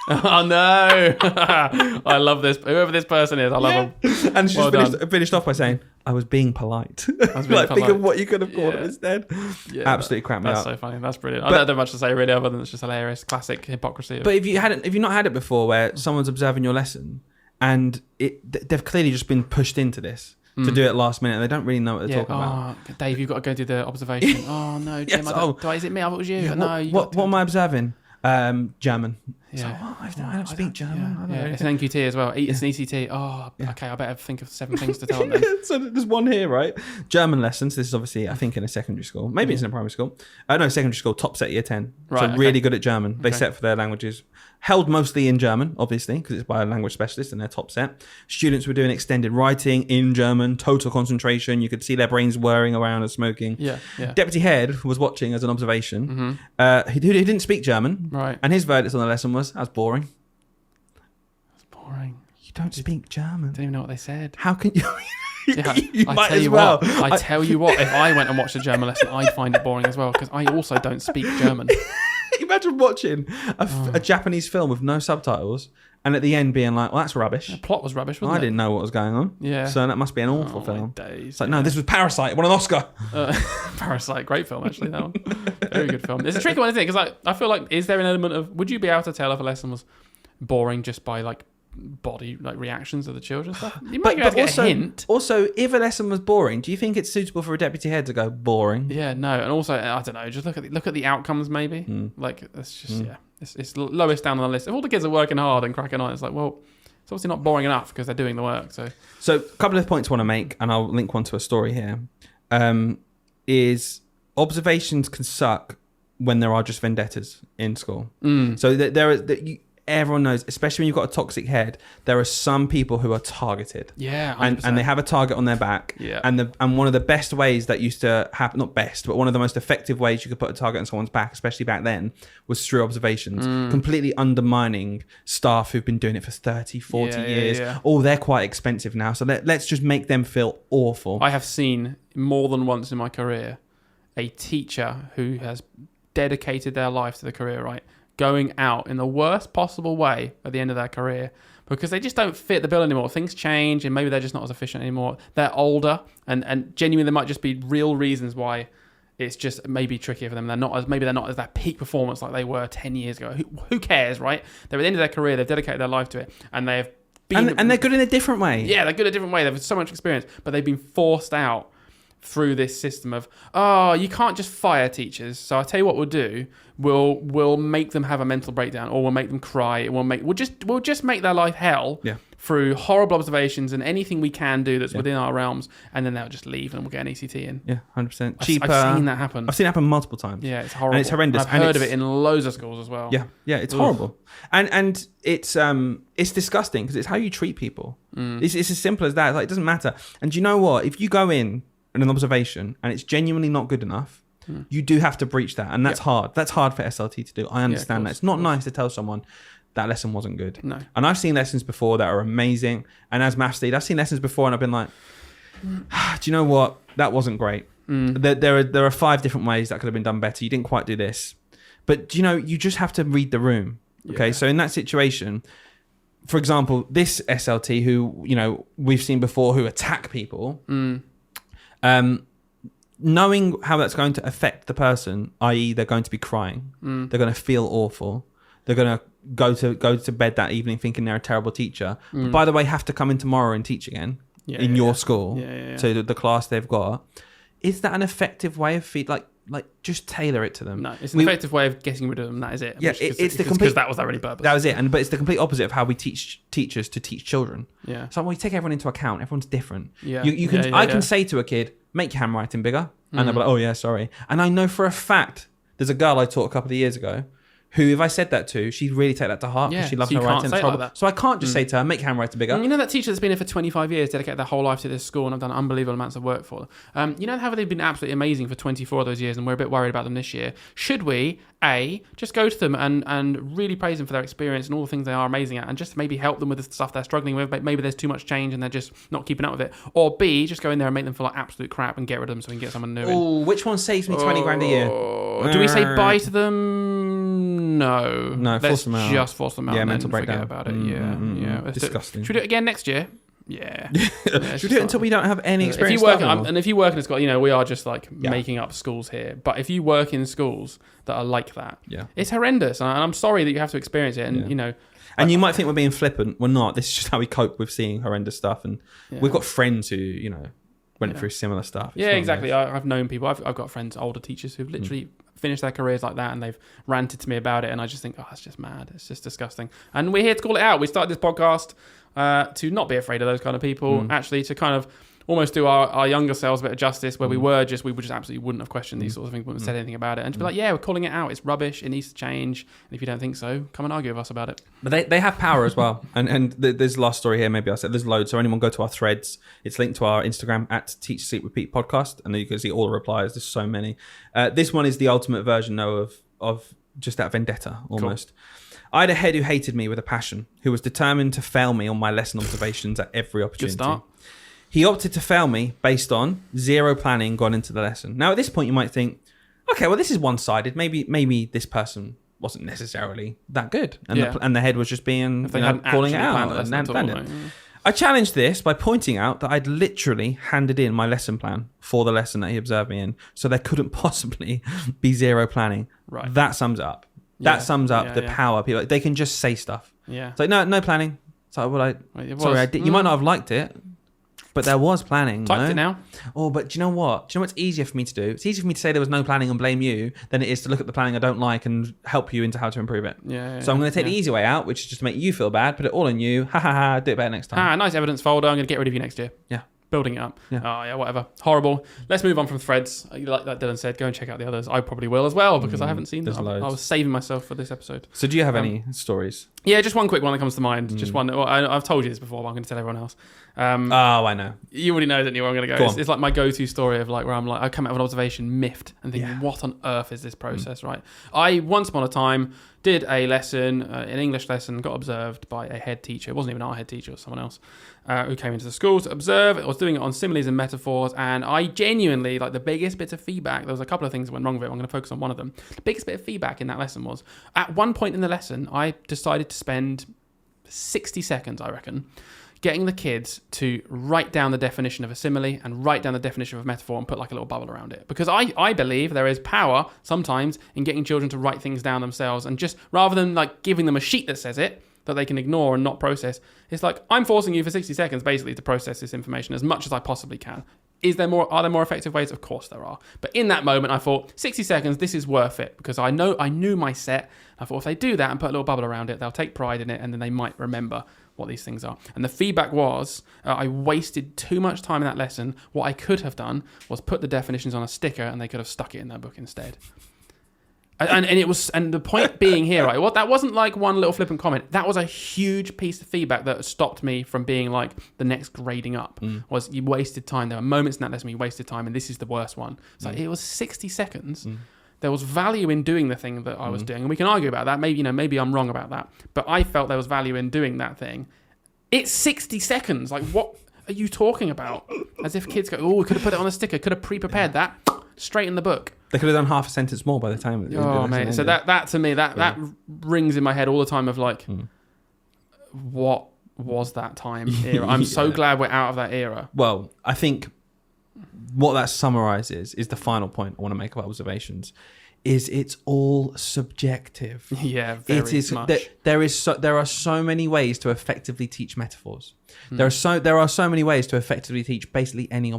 Oh no! I love this. Whoever this person is, I love him. And she finished off by saying, "I was being polite." Think of what you could have called him instead. Yeah, absolutely crap me up. That's so funny. That's brilliant. I don't have much to say really, other than it's just hilarious. Classic hypocrisy. But if you've not had it before, where someone's observing your lesson and they've clearly just been pushed into this to do it last minute, and they don't really know what they're talking about. Dave, you've got to go do the observation. Oh no, Jim, is it me? I thought it was you. Yeah, no, what am I observing? German. Yeah. So, I don't speak German. Yeah. It's an NQT as well. It's an ECT. Oh, okay. I better think of 7 things to tell them. So there's one here, right? German lessons. This is obviously, I think, in a secondary school. Maybe it's in a primary school. No, secondary school. Top set year 10. Right, so really good at German. They set for their languages. held mostly in German, obviously, because it's by a language specialist and they're top set. Students were doing extended writing in German, total concentration. You could see their brains whirring around and smoking. Yeah. Deputy head was watching as an observation. He didn't speak German. Right. And his verdict on the lesson was, that's boring. It's boring. You don't speak German. I don't even know what they said. How can you... Yeah, you I might tell as you well. what. I tell you what. If I went and watched a German lesson, I'd find it boring as well because I also don't speak German. Imagine watching a Japanese film with no subtitles and at the end being like, well, that's rubbish. The plot was rubbish, I wasn't it? didn't know what was going on. Yeah. So that must be an awful My film. days, It's like, no, this was Parasite. It won an Oscar. Parasite, great film actually. That one, very good film. It's a tricky one, isn't it? Because I feel like, is there an element of, would you be able to tell if a lesson was boring just by like body reactions of the children stuff? You might be able to get a hint. Also, if a lesson was boring, do you think it's suitable for a deputy head to go boring? Yeah, no, and also I don't know. Just look at the outcomes, maybe. Like it's just it's lowest down on the list. If all the kids are working hard and cracking on, it's like, well, it's obviously not boring enough because they're doing the work. So a couple of points I want to make, and I'll link one to a story here. Is observations can suck when there are just vendettas in school. So everyone knows, especially when you've got a toxic head, there are some people who are targeted. Yeah, 100%. and they have a target on their back. Yeah. And one of the best ways that used to happen, not best, but one of the most effective ways you could put a target on someone's back, especially back then, was through observations, completely undermining staff who've been doing it for 30, 40 years. Yeah. Oh, they're quite expensive now, so let's just make them feel awful. I have seen more than once in my career a teacher who has dedicated their life to the career, right, going out in the worst possible way at the end of their career because they just don't fit the bill anymore. Things change and maybe they're just not as efficient anymore. They're older and genuinely there might just be real reasons why it's just maybe trickier for them. They're not as that peak performance like they were 10 years ago. Who cares, right? They're at the end of their career. They've dedicated their life to it and they've been... And they're good in a different way. Yeah, they're good in a different way. They've so much experience, but they've been forced out through this system of, oh, you can't just fire teachers. So I'll tell you what we'll do. We'll make them have a mental breakdown, or we'll make them cry. We'll just make their life hell through horrible observations and anything we can do that's within our realms, and then they'll just leave and we'll get an ECT in. Yeah, 100%. Cheaper. I've seen that happen. I've seen it happen multiple times. Yeah, it's horrible. And it's horrendous. I've heard of it in loads of schools as well. Yeah, it's horrible. And it's disgusting because it's how you treat people. It's as simple as that. It's like, it doesn't matter. And do you know what? If you go in an observation and it's genuinely not good enough, you do have to breach that, and that's hard. That's hard for SLT to do. I understand that. It's not nice to tell someone that lesson wasn't good. No. And I've seen lessons before that are amazing, and as maths lead, I've seen lessons before and I've been like, do you know what? That wasn't great. There are 5 different ways that could have been done better. You didn't quite do this. But you just have to read the room. Okay, so in that situation, for example, this SLT who, we've seen before who attack people, knowing how that's going to affect the person, i.e. they're going to be crying, they're going to feel awful, they're going to go to bed that evening thinking they're a terrible teacher, but by the way have to come in tomorrow and teach again in your school to the class they've got. Is that an effective way of like just tailor it to them? No, it's an effective way of getting rid of them. That is it. Yeah, it's the complete, because that was their only purpose. That was it, but it's the complete opposite of how we teach teachers to teach children. Yeah. So we take everyone into account. Everyone's different. Yeah. I can say to a kid, make your handwriting bigger, and they'll be like, oh yeah, sorry. And I know for a fact there's a girl I taught a couple of years ago who, if I said that to, she'd really take that to heart because she loves her writing. So I can't just say to her, make your handwriting bigger. You know that teacher that's been here for 25 years, dedicated their whole life to this school and have done unbelievable amounts of work for them. You know how they've been absolutely amazing for 24 of those years and we're a bit worried about them this year. Should we, A, just go to them and really praise them for their experience and all the things they are amazing at and just maybe help them with the stuff they're struggling with? Maybe there's too much change and they're just not keeping up with it. Or B, just go in there and make them feel like absolute crap and get rid of them so we can get someone new in. Oh, which one saves me 20 grand a year? Do we say bye to them? No. Let's force them out. Just force them out. Yeah, and mental forget breakdown. about it. Yeah. Disgusting. Should we do it again next year? Yeah. Should we do it until we don't have any experience? If you work in a school, we are just like making up schools here. But if you work in schools that are like that, it's horrendous. And I'm sorry that you have to experience it. And and you might think we're being flippant. We're not. This is just how we cope with seeing horrendous stuff. And we've got friends who went through similar stuff. Yeah, exactly. I've known people. I've got friends, older teachers who've literally finished their careers like that and they've ranted to me about it and I just think, it's just mad. It's just disgusting. And we're here to call it out. We started this podcast to not be afraid of those kind of people, actually to kind of almost do our younger selves a bit of justice, where we would just absolutely wouldn't have questioned these sorts of things, wouldn't have said anything about it, and to be like, yeah, we're calling it out, it's rubbish, it needs to change, and if you don't think so, come and argue with us about it. But they have power as well. And there's the last story here, maybe I said there's loads. So anyone go to our threads, it's linked to our Instagram at Teach, Sleep, Repeat podcast, and then you can see all the replies. There's so many. This one is the ultimate version, though, of just that vendetta, almost. Cool. I had a head who hated me with a passion, who was determined to fail me on my lesson observations at every opportunity. Good start. He opted to fail me based on zero planning gone into the lesson. Now, at this point, you might think, okay, well, this is one-sided. Maybe this person wasn't necessarily that good, and the head was just being calling it out. I challenged this by pointing out that I'd literally handed in my lesson plan for the lesson that he observed me in, so there couldn't possibly be zero planning. Right. That sums up. That sums up the power. People, they can just say stuff. Yeah. It's like, no planning. So I did. You might not have liked it, but there was planning. Typed it now. Oh, but do you know what? Do you know what's easier for me to do? It's easier for me to say there was no planning and blame you than it is to look at the planning I don't like and help you into how to improve it. So I'm going to take the easy way out, which is just to make you feel bad, put it all on you. Ha ha ha, do it better next time. Nice evidence folder. I'm going to get rid of you next year. Yeah. Building it up. Yeah. Oh, yeah, whatever. Horrible. Let's move on from threads. Like Dylan said, go and check out the others. I probably will as well, because I haven't seen them. I was saving myself for this episode. So do you have any stories? Yeah, just one quick one that comes to mind. Just one. Well, I've told you this before, but I'm going to tell everyone else. I know. You already know that where I'm going to go. It's like my go-to story of like where I'm like, I come out of an observation miffed and thinking, what on earth is this process, right? I, once upon a time, did a lesson, an English lesson, got observed by a head teacher. It wasn't even our head teacher, it was someone else who came into the school to observe. I was doing it on similes and metaphors, and I genuinely, like, the biggest bit of feedback, there was a couple of things that went wrong with it. I'm going to focus on one of them. The biggest bit of feedback in that lesson was, at one point in the lesson, I decided to spend 60 seconds, I reckon, getting the kids to write down the definition of a simile and write down the definition of a metaphor and put like a little bubble around it. Because I believe there is power sometimes in getting children to write things down themselves, and just rather than like giving them a sheet that says it, that they can ignore and not process, it's like, I'm forcing you for 60 seconds basically to process this information as much as I possibly can. Are there more effective ways? Of course there are. But in that moment, I thought, 60 seconds, this is worth it, because I knew my set. I thought if they do that and put a little bubble around it, they'll take pride in it, and then they might remember what these things are. And the feedback was, I wasted too much time in that lesson. What I could have done was put the definitions on a sticker, and they could have stuck it in their book instead. And the point being here, right? Well, that wasn't like one little flippant comment. That was a huge piece of feedback that stopped me from being like the next grading up. Was you wasted time. There were moments in that lesson where you wasted time, and this is the worst one. So it was 60 seconds. There was value in doing the thing that I was doing, and we can argue about that. Maybe I'm wrong about that, but I felt there was value in doing that thing. It's 60 seconds. Like, what are you talking about? As if kids go, oh, we could have put it on a sticker, could have pre-prepared that straight in the book. They could have done half a sentence more by the time. Mate. So that to me, that rings in my head all the time of like, what was that time era? I'm so glad we're out of that era. Well, I think what that summarizes is the final point I want to make about observations. Is it's all subjective. Yeah, very much. There are so many ways to effectively teach metaphors. There are so many ways to effectively teach basically any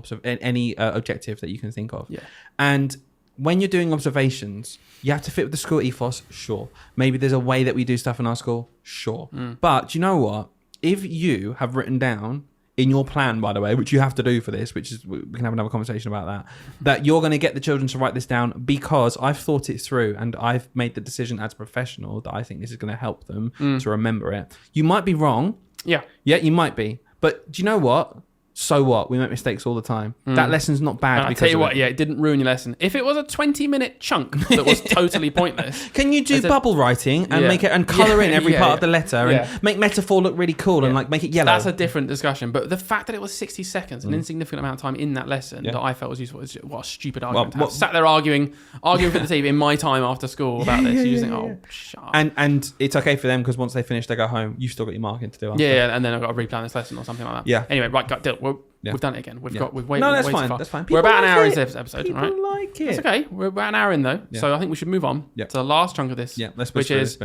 objective that you can think of. Yeah. And when you're doing observations, you have to fit with the school ethos. Sure. Maybe there's a way that we do stuff in our school. Sure. But do you know what? If you have written down in your plan, by the way, which you have to do for this, which is, we can have another conversation about that you're going to get the children to write this down because I've thought it through and I've made the decision as a professional that I think this is going to help them to remember it. You might be wrong. Yeah, you might be. But do you know what? So what? We make mistakes all the time. That lesson's not bad. I'll tell you what, it didn't ruin your lesson. If it was a 20-minute chunk that was totally pointless. Can you do bubble writing and make it and colour in every part of the letter and make metaphor look really cool and like make it yellow? That's a different discussion. But the fact that it was 60 seconds, an insignificant amount of time in that lesson that I felt was useful, is what a stupid argument. I sat there arguing for the TV in my time after school about this. You just think, shut up. And it's okay for them because once they finish, they go home. You've still got your marking to do after. Yeah, and then I've got to replan this lesson or something like that. Yeah. Anyway, right, Dylan, we've done it again. We've waited. No, that's way fine. too far. That's fine. We're about an hour into this episode, People right? like it. It's okay. We're about an hour in though, so I think we should move on to the last chunk of this. Yeah, let's which is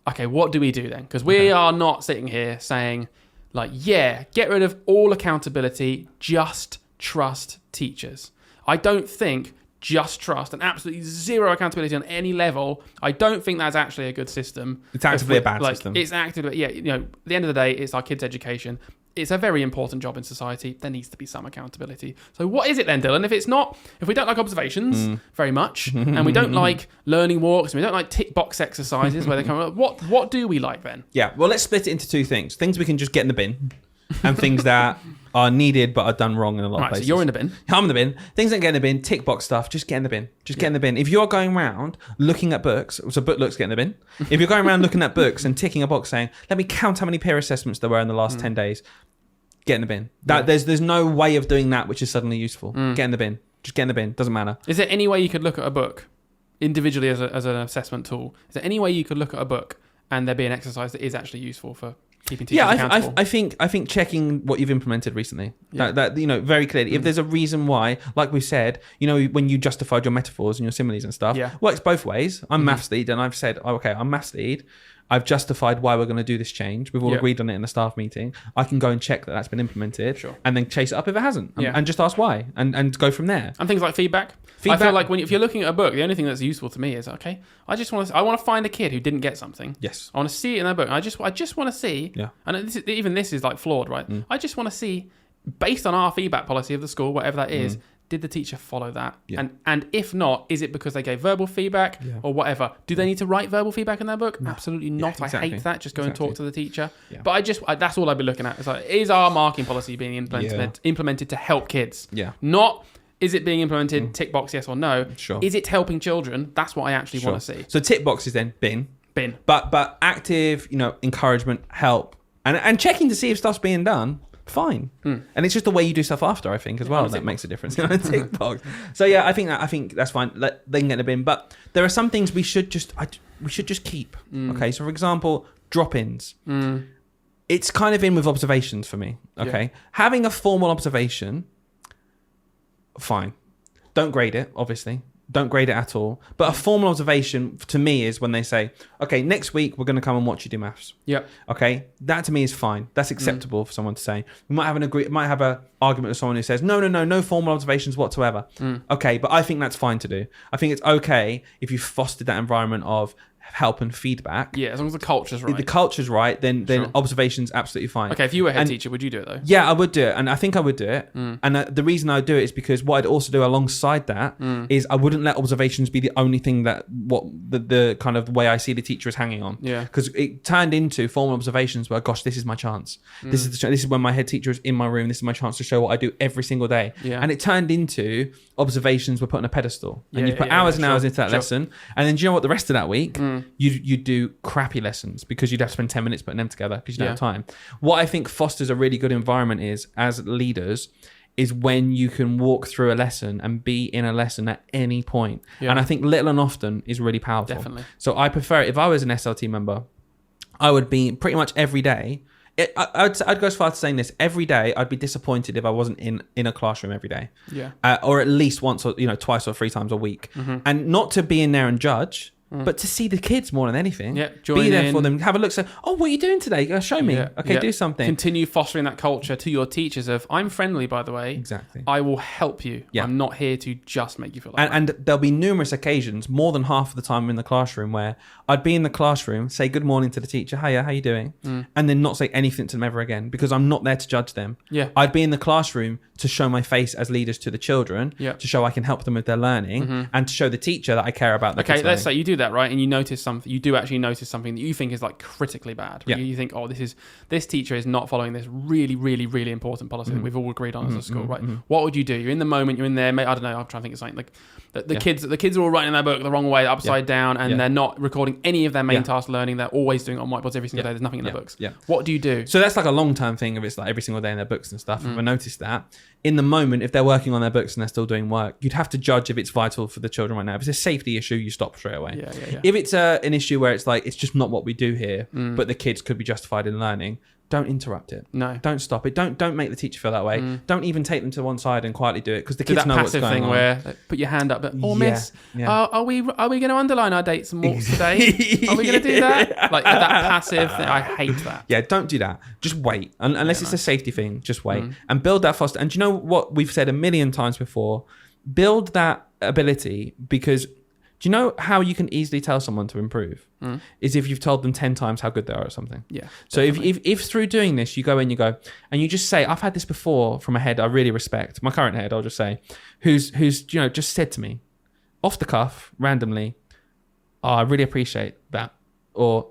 okay. What do we do then? Because we are not sitting here saying like, get rid of all accountability, just trust teachers. I don't think just trust and absolutely zero accountability on any level. I don't think that's actually a good system. It's actively a bad system. It's actively, at the end of the day, it's our kids' education. it's a very important job in society. There needs to be some accountability. So what is it then, Dylan? If we don't like observations very much, and we don't like learning walks, and we don't like tick box exercises where they come up, what do we like then? Yeah, well, let's split it into two things. Things we can just get in the bin, and things that are needed but are done wrong in a lot of places. So you're in the bin. I'm in the bin. Things that get in the bin, tick box stuff, just get in the bin. Just get in the bin. If you're going around looking at books, so book looks get in the bin. If you're going around looking at books and ticking a box saying, let me count how many peer assessments there were in the last 10 days, get in the bin. There's no way of doing that which is suddenly useful. Get in the bin. Just get in the bin. Doesn't matter. Is there any way you could look at a book individually as an assessment tool? Is there any way you could look at a book and there be an exercise that is actually useful for keeping teachers accountable? I think checking what you've implemented recently, that very clearly, if there's a reason why, like we said, when you justified your metaphors and your similes and stuff, works both ways. I'm maths lead, and I've said, okay, I'm maths lead. I've justified why we're going to do this change. We've all agreed on it in the staff meeting. I can go and check that that's been implemented, and then chase it up if it hasn't, and just ask why, and go from there. And things like feedback. I feel like if you're looking at a book, the only thing that's useful to me is, okay, I want to find a kid who didn't get something. Yes. I want to see it in their book. I just want to see. Yeah. And this is like flawed, right? I just want to see, based on our feedback policy of the school, whatever that is. Did the teacher follow that? Yeah. And if not, is it because they gave verbal feedback or whatever? Do they need to write verbal feedback in their book? No. Absolutely not. Exactly. I hate that. Just go and talk to the teacher. Yeah. But that's all I'd be looking at. It's like, is our marking policy being implemented to help kids? Yeah. Not, is it being implemented, tick box, yes or no? Sure. Is it helping children? That's what I actually want to see. So tick boxes then, bin. But active, encouragement, help, and checking to see if stuff's being done. Fine, and it's just the way you do stuff after, I think, as well, that makes a difference. Tick box. So I think that's fine. They can get in the bin, but there are some things we should just keep. Okay, so for example, drop-ins. It's kind of in with observations for me. Okay, having a formal observation, fine. Don't grade it, obviously. Don't grade it at all. But a formal observation to me is when they say, okay, next week we're going to come and watch you do maths. Yeah. Okay. That to me is fine. That's acceptable for someone to say. We might have an argument with someone who says, no formal observations whatsoever. Okay. But I think that's fine to do. I think it's okay if you fostered that environment of help and feedback. Yeah, as long as the culture's right. If the culture's right, then observation's absolutely fine. Okay, if you were a head teacher, would you do it though? Yeah, I would do it, and I think I would do it. And the reason I would do it is because what I'd also do alongside that is I wouldn't let observations be the only thing that the kind of way I see the teacher is hanging on. Yeah, because it turned into formal observations where, gosh, this is my chance. This is when my head teacher is in my room. This is my chance to show what I do every single day. Yeah. And it turned into observations were put on a pedestal, and you put hours and hours into that lesson, and then do you know what? The rest of that week. You'd do crappy lessons because you'd have to spend 10 minutes putting them together because you don't have time. What I think fosters a really good environment is, as leaders, is when you can walk through a lesson and be in a lesson at any point. Yeah. And I think little and often is really powerful. Definitely. So I prefer, if I was an SLT member, I would be pretty much every day. I'd go as far as saying this: every day, I'd be disappointed if I wasn't in a classroom every day. Yeah. Or at least once, or twice or three times a week, and not to be in there and judge. But to see the kids more than anything. Yeah, be there for them. Have a look. Say, oh, what are you doing today? Show me. Yeah, okay, do something. Continue fostering that culture to your teachers of, I'm friendly, by the way. Exactly. I will help you. Yeah. I'm not here to just make you feel like and there'll be numerous occasions, more than half of the time in the classroom, where I'd be in the classroom, say good morning to the teacher, hiya, how you doing? And then not say anything to them ever again, because I'm not there to judge them. Yeah. I'd be in the classroom to show my face as leaders to the children, to show I can help them with their learning, and to show the teacher that I care about their kids' let's say learning. you do that, right? And you notice something, you do actually notice something that you think is like critically bad. Yeah. You think, oh, this teacher is not following this really, really, really important policy that we've all agreed on as a school, right? What would you do? You're in the moment, you're in there, I don't know, I'm trying to think of something like the kids are all writing their book the wrong way, upside down, and they're not recording any of their main task learning. They're always doing it on whiteboards every single day. There's nothing in their books. Yeah. What do you do? So that's like a long-term thing, if it's like every single day in their books and stuff. If I noticed that, in the moment, if they're working on their books and they're still doing work, you'd have to judge if it's vital for the children right now. If it's a safety issue, you stop straight away. If it's an issue where it's like, it's just not what we do here, but the kids could be justified in learning, don't interrupt it. No. Don't stop it. Don't make the teacher feel that way. Don't even take them to one side and quietly do it, because the kids know what's going on. Do that passive thing where like, put your hand up, miss, are we going to underline our dates and walks today? Are we going to do that? Like that passive thing, I hate that. Yeah, don't do that. Just wait. Unless it's a safety thing, just wait. And build that foster. And do you know what we've said a million times before? Build that ability, because Do you know how you can easily tell someone to improve? Is if you've told them 10 times how good they are at something. Yeah. So if through doing this, you go in, you go, and you just say, I've had this before from a head I really respect, my current head, I'll just say, who's just said to me, off the cuff, randomly, oh, I really appreciate that. Or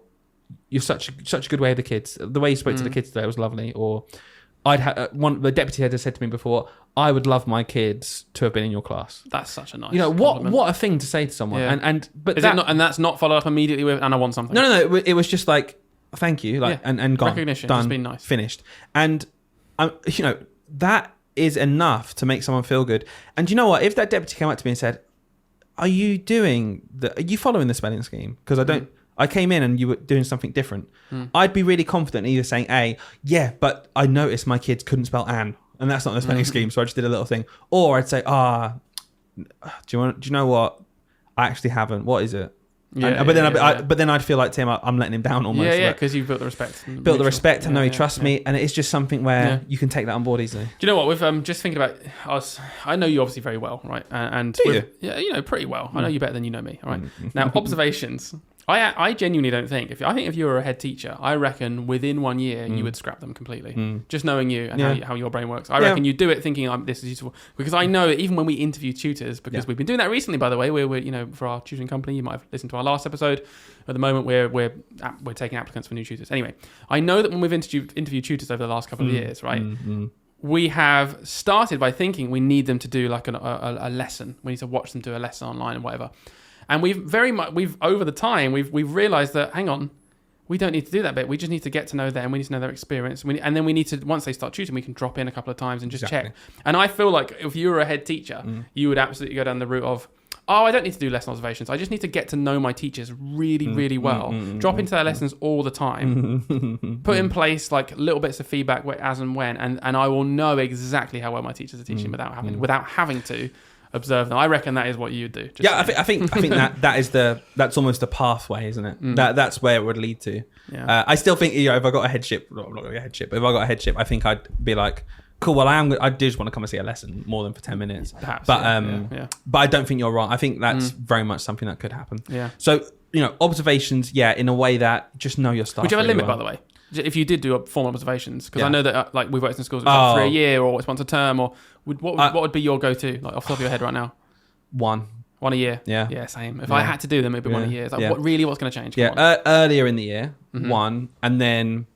you're such a good way with the kids. The way you spoke to the kids today was lovely. Or the deputy head has said to me before, I would love my kids to have been in your class. That's such a nice. What a thing to say to someone. Yeah. But that's not followed up immediately with, and I want something. No. It was just like, thank you, and gone, recognition, done, just being nice, finished, and that is enough to make someone feel good. And you know what? If that deputy came up to me and said, Are you following the spelling scheme? Because I came in and you were doing something different. I'd be really confident either saying but I noticed my kids couldn't spell Anne, and that's not the spelling scheme, so I just did a little thing. Or I'd say, do you know what? I actually haven't. What is it? But then I'd feel like Tim, I'm letting him down almost. Yeah, because you've built the respect. I know he trusts me, and it's just something where you can take that on board easily. Do you know what? With just thinking about us, I know you obviously very well, right? And do you? Yeah, pretty well. I know you better than you know me. All right. Now, observations. I genuinely don't think. If you were a head teacher, I reckon within 1 year you would scrap them completely. Just knowing you and how your brain works, I reckon you'd do it thinking this is useful. Because I know that even when we interview tutors, because we've been doing that recently, by the way, we're for our tutoring company. You might have listened to our last episode. At the moment, we're taking applicants for new tutors. Anyway, I know that when we've interviewed tutors over the last couple of years, right? We have started by thinking we need them to do like a lesson. We need to watch them do a lesson online and whatever. And we've over the time we've realised that, hang on, we don't need to do that bit. We just need to get to know them. We need to know their experience. And then we need to, once they start tutoring, we can drop in a couple of times and just check. And I feel like if you were a head teacher, you would absolutely go down the route of, I don't need to do lesson observations. I just need to get to know my teachers really, really well. Drop into their lessons all the time. Put in place like little bits of feedback as and when, and I will know exactly how well my teachers are teaching without having to observe them. I reckon that is what you'd do. I think that's almost a pathway, isn't it? That's where it would lead to. Yeah. I still think if I got a headship, I'm not going to get a headship, but if I got a headship, I think I'd be like, cool. Well, I do just want to come and see a lesson more than for 10 minutes. Perhaps, but I don't think you're wrong. I think that's very much something that could happen. Yeah. So observations, in a way that just know your staff. Would you have a really limit, well. by the way? If you did do formal observations, because I know that we've worked in schools for a year or it's once a term, or what would be your go-to, like off the top of your head right now? One a year. Yeah, same. If I had to do them, it'd be 1 a year. It's like, what's going to change? Earlier in the year, one, and then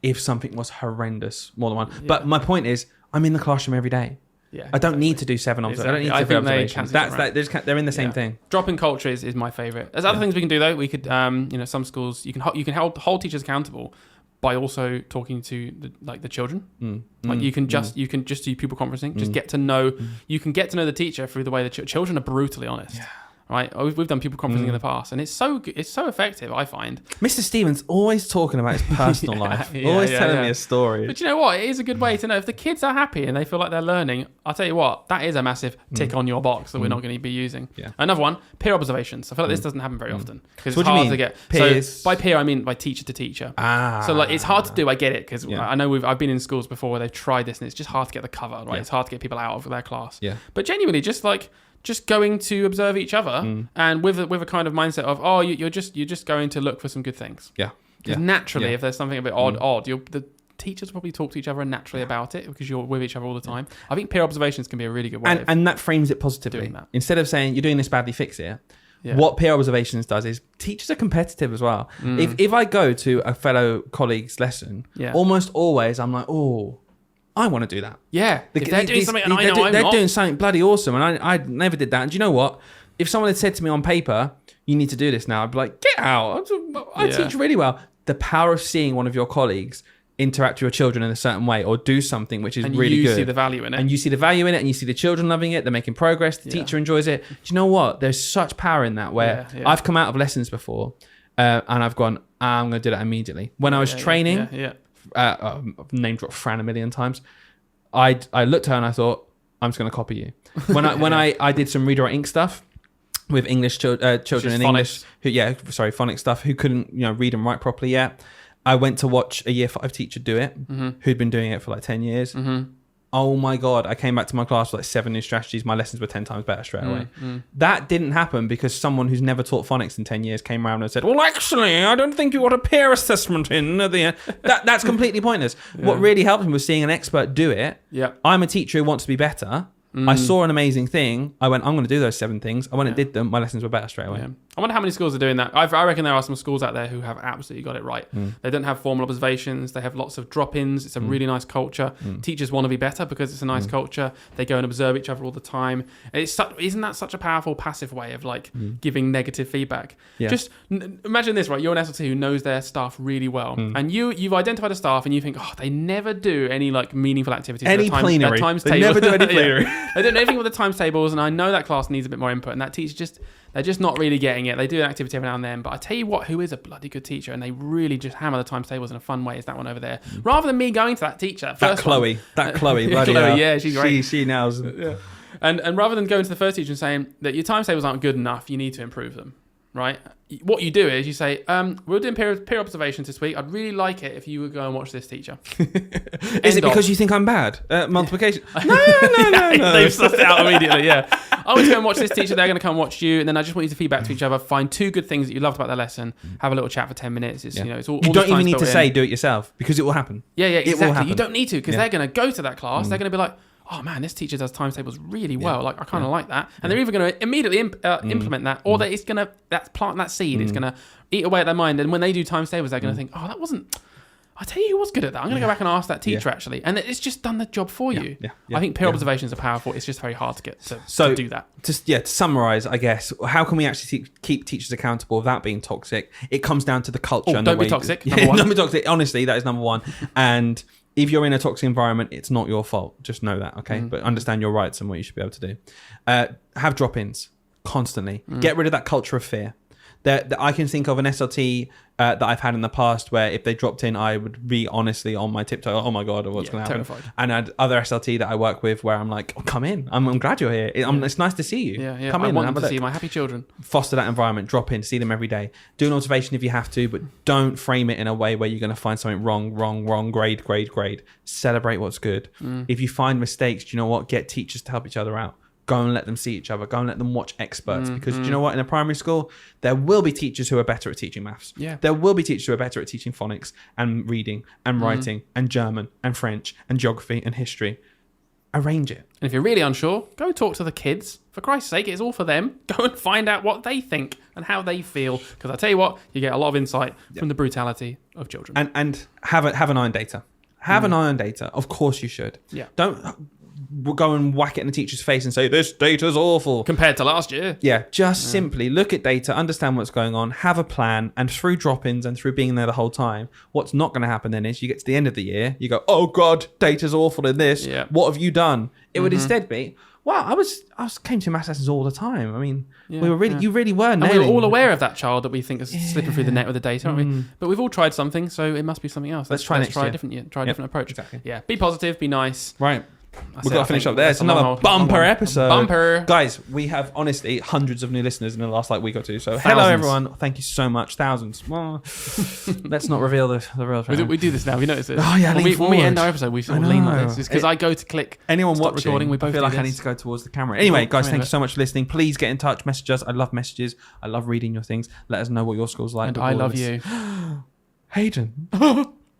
if something was horrendous, more than one. Yeah. But my point is, I'm in the classroom every day. Yeah, I don't need to do 7 observations. I don't need to do observations. They're in the same thing. Drop-in culture is my favourite. There's other things we can do though. We could, some schools you can hold teachers accountable by also talking to the children. Like you can just do pupil conferencing. Just get to know. You can get to know the teacher through the way the children are brutally honest. Yeah. Right, we've done pupil conferencing in the past, and it's so effective. I find Mr. Stevens always talking about his personal life, always telling me a story. But you know what? It is a good way to know if the kids are happy and they feel like they're learning. I'll tell you what, that is a massive tick on your box that we're not going to be using. Yeah. Another one, peer observations. I feel like this doesn't happen very often because it's hard to get. Peers? So by peer, I mean by teacher to teacher. So like it's hard to do. I get it because I know I've been in schools before where they've tried this and it's just hard to get the cover. Right, it's hard to get people out of their class. Yeah. But genuinely, just going to observe each other and with a kind of mindset of you're just going to look for some good things. Because naturally, if there's something a bit odd, the teachers probably talk to each other naturally about it because you're with each other all the time. I think peer observations can be a really good way and that frames it positively. Doing that. Instead of saying you're doing this badly, fix it. What peer observations does is teachers are competitive as well. If I go to a fellow colleague's lesson, almost always I'm like, I want to do that. Yeah. If they're doing something and I know they're doing something bloody awesome and I never did that. And do you know what? If someone had said to me on paper, you need to do this now, I'd be like, get out. I teach really well. The power of seeing one of your colleagues interact with your children in a certain way or do something which is really good. And you see the value in it. And you see the value in it and you see the children loving it. They're making progress. The teacher enjoys it. Do you know what? There's such power in that where I've come out of lessons before and I've gone, I'm going to do that immediately. When I was training... name drop Fran a million times. I looked at her and I thought, I'm just going to copy you. When I did some read or ink stuff with English children in English, phonics stuff who couldn't read and write properly yet. I went to watch a year 5 teacher do it, who'd been doing it for like 10 years. oh my God, I came back to my class with like 7 new strategies. My lessons were 10 times better straight away. That didn't happen because someone who's never taught phonics in 10 years came around and said, well, actually, I don't think you got a peer assessment in at the end. That's completely pointless. What really helped me was seeing an expert do it. Yeah. I'm a teacher who wants to be better. I saw an amazing thing. I went, I'm going to do those 7 things. I went and did them. My lessons were better straight away. Yeah. I wonder how many schools are doing that. I reckon there are some schools out there who have absolutely got it right. They don't have formal observations. They have lots of drop-ins. It's a really nice culture. Teachers want to be better because it's a nice culture. They go and observe each other all the time. And isn't that such a powerful passive way of like giving negative feedback? Yeah. Just imagine this, right? You're an SLT who knows their staff really well, and you've identified a staff, and you think, oh, they never do any like meaningful activities. Any plenary. They never do any plenary. They don't know anything with the times tables, and I know that class needs a bit more input, and that teacher they're just not really getting it. They do an activity every now and then, but I tell you what, who is a bloody good teacher, and they really just hammer the times tables in a fun way, is that one over there. Rather than me going to that teacher, That Chloe, bloody Chloe, hell. yeah, she's great. She knows. Yeah. And rather than going to the first teacher and saying that your times tables aren't good enough, you need to improve them, right? What you do is you say, we're doing peer observations this week. I'd really like it if you would go and watch this teacher. Is it because you think I'm bad? Multiplication? No. They've sussed it out immediately, yeah. I want to go and watch this teacher. They're going to come watch you. And then I just want you to feedback to each other. Find 2 good things that you loved about their lesson. Have a little chat for 10 minutes. It's, it's all you don't even need to say do it yourself because it will happen. Yeah, It will exactly. happen. You don't need to because they're going to go to that class. They're going to be like, oh man, this teacher does times tables really well. Like I kind of like that. And they're either going to immediately implement that, or it's going to plant that seed. It's going to eat away at their mind. And when they do times tables, they're going to think, oh, that wasn't. I tell you who was good at that. I'm going to go back and ask that teacher actually, and it's just done the job for you. I think peer observations are powerful. It's just very hard to get to do that. To summarize, I guess, how can we actually keep teachers accountable without being toxic? It comes down to the culture. Don't be toxic. Don't be toxic. Honestly, that is number 1. And if you're in a toxic environment, it's not your fault. Just know that, okay? But understand your rights and what you should be able to do. Have drop-ins constantly. Get rid of that culture of fear. I can think of an SLT that I've had in the past where if they dropped in, I would be honestly on my tiptoe. Oh my God, what's going to happen? Terrified. And I had other SLT that I work with where I'm like, oh, come in. I'm glad you're here. It's nice to see you. Yeah. Come in. I want to see my happy children. Foster that environment. Drop in. See them every day. Do an observation if you have to, but don't frame it in a way where you're going to find something wrong. Grade. Celebrate what's good. If you find mistakes, do you know what? Get teachers to help each other out. Go and let them see each other. Go and let them watch experts. Because do you know what? In a primary school, there will be teachers who are better at teaching maths. Yeah. There will be teachers who are better at teaching phonics and reading and writing and German and French and geography and history. Arrange it. And if you're really unsure, go talk to the kids. For Christ's sake, it's all for them. Go and find out what they think and how they feel. Because I tell you what, you get a lot of insight from the brutality of children. And have an eye on data. Have an eye on data. Of course you should. Yeah. Don't go and whack it in the teacher's face and say, this data's awful. Compared to last year. Yeah, simply look at data, understand what's going on, have a plan, and through drop-ins and through being there the whole time, what's not going to happen then is you get to the end of the year, you go, oh God, data's awful in this. Yeah. What have you done? It would instead be, wow, I came to maths lessons all the time. I mean, you really were nailing. And we were all aware of that child that we think is slipping through the net with the data, aren't we? But we've all tried something, so it must be something else. Let's try a different approach. Exactly. Yeah, be positive, be nice. Right. We've got to finish up there. It's another bumper episode. Bumper. Guys, we have honestly hundreds of new listeners in the last week or two. So hello everyone. Thank you so much. Thousands. Well, let's not reveal the real thing. We do this now. We notice it. Oh yeah, when we end our episode, we sort of lean like this. It's because I go to click. Anyone stop watching, recording, we both I feel like this. I need to go towards the camera. Anyway, guys, thank you so much for listening. Please get in touch. Message us. I love messages. I love reading your things. Let us know what your school's like. And I love you. Hayden.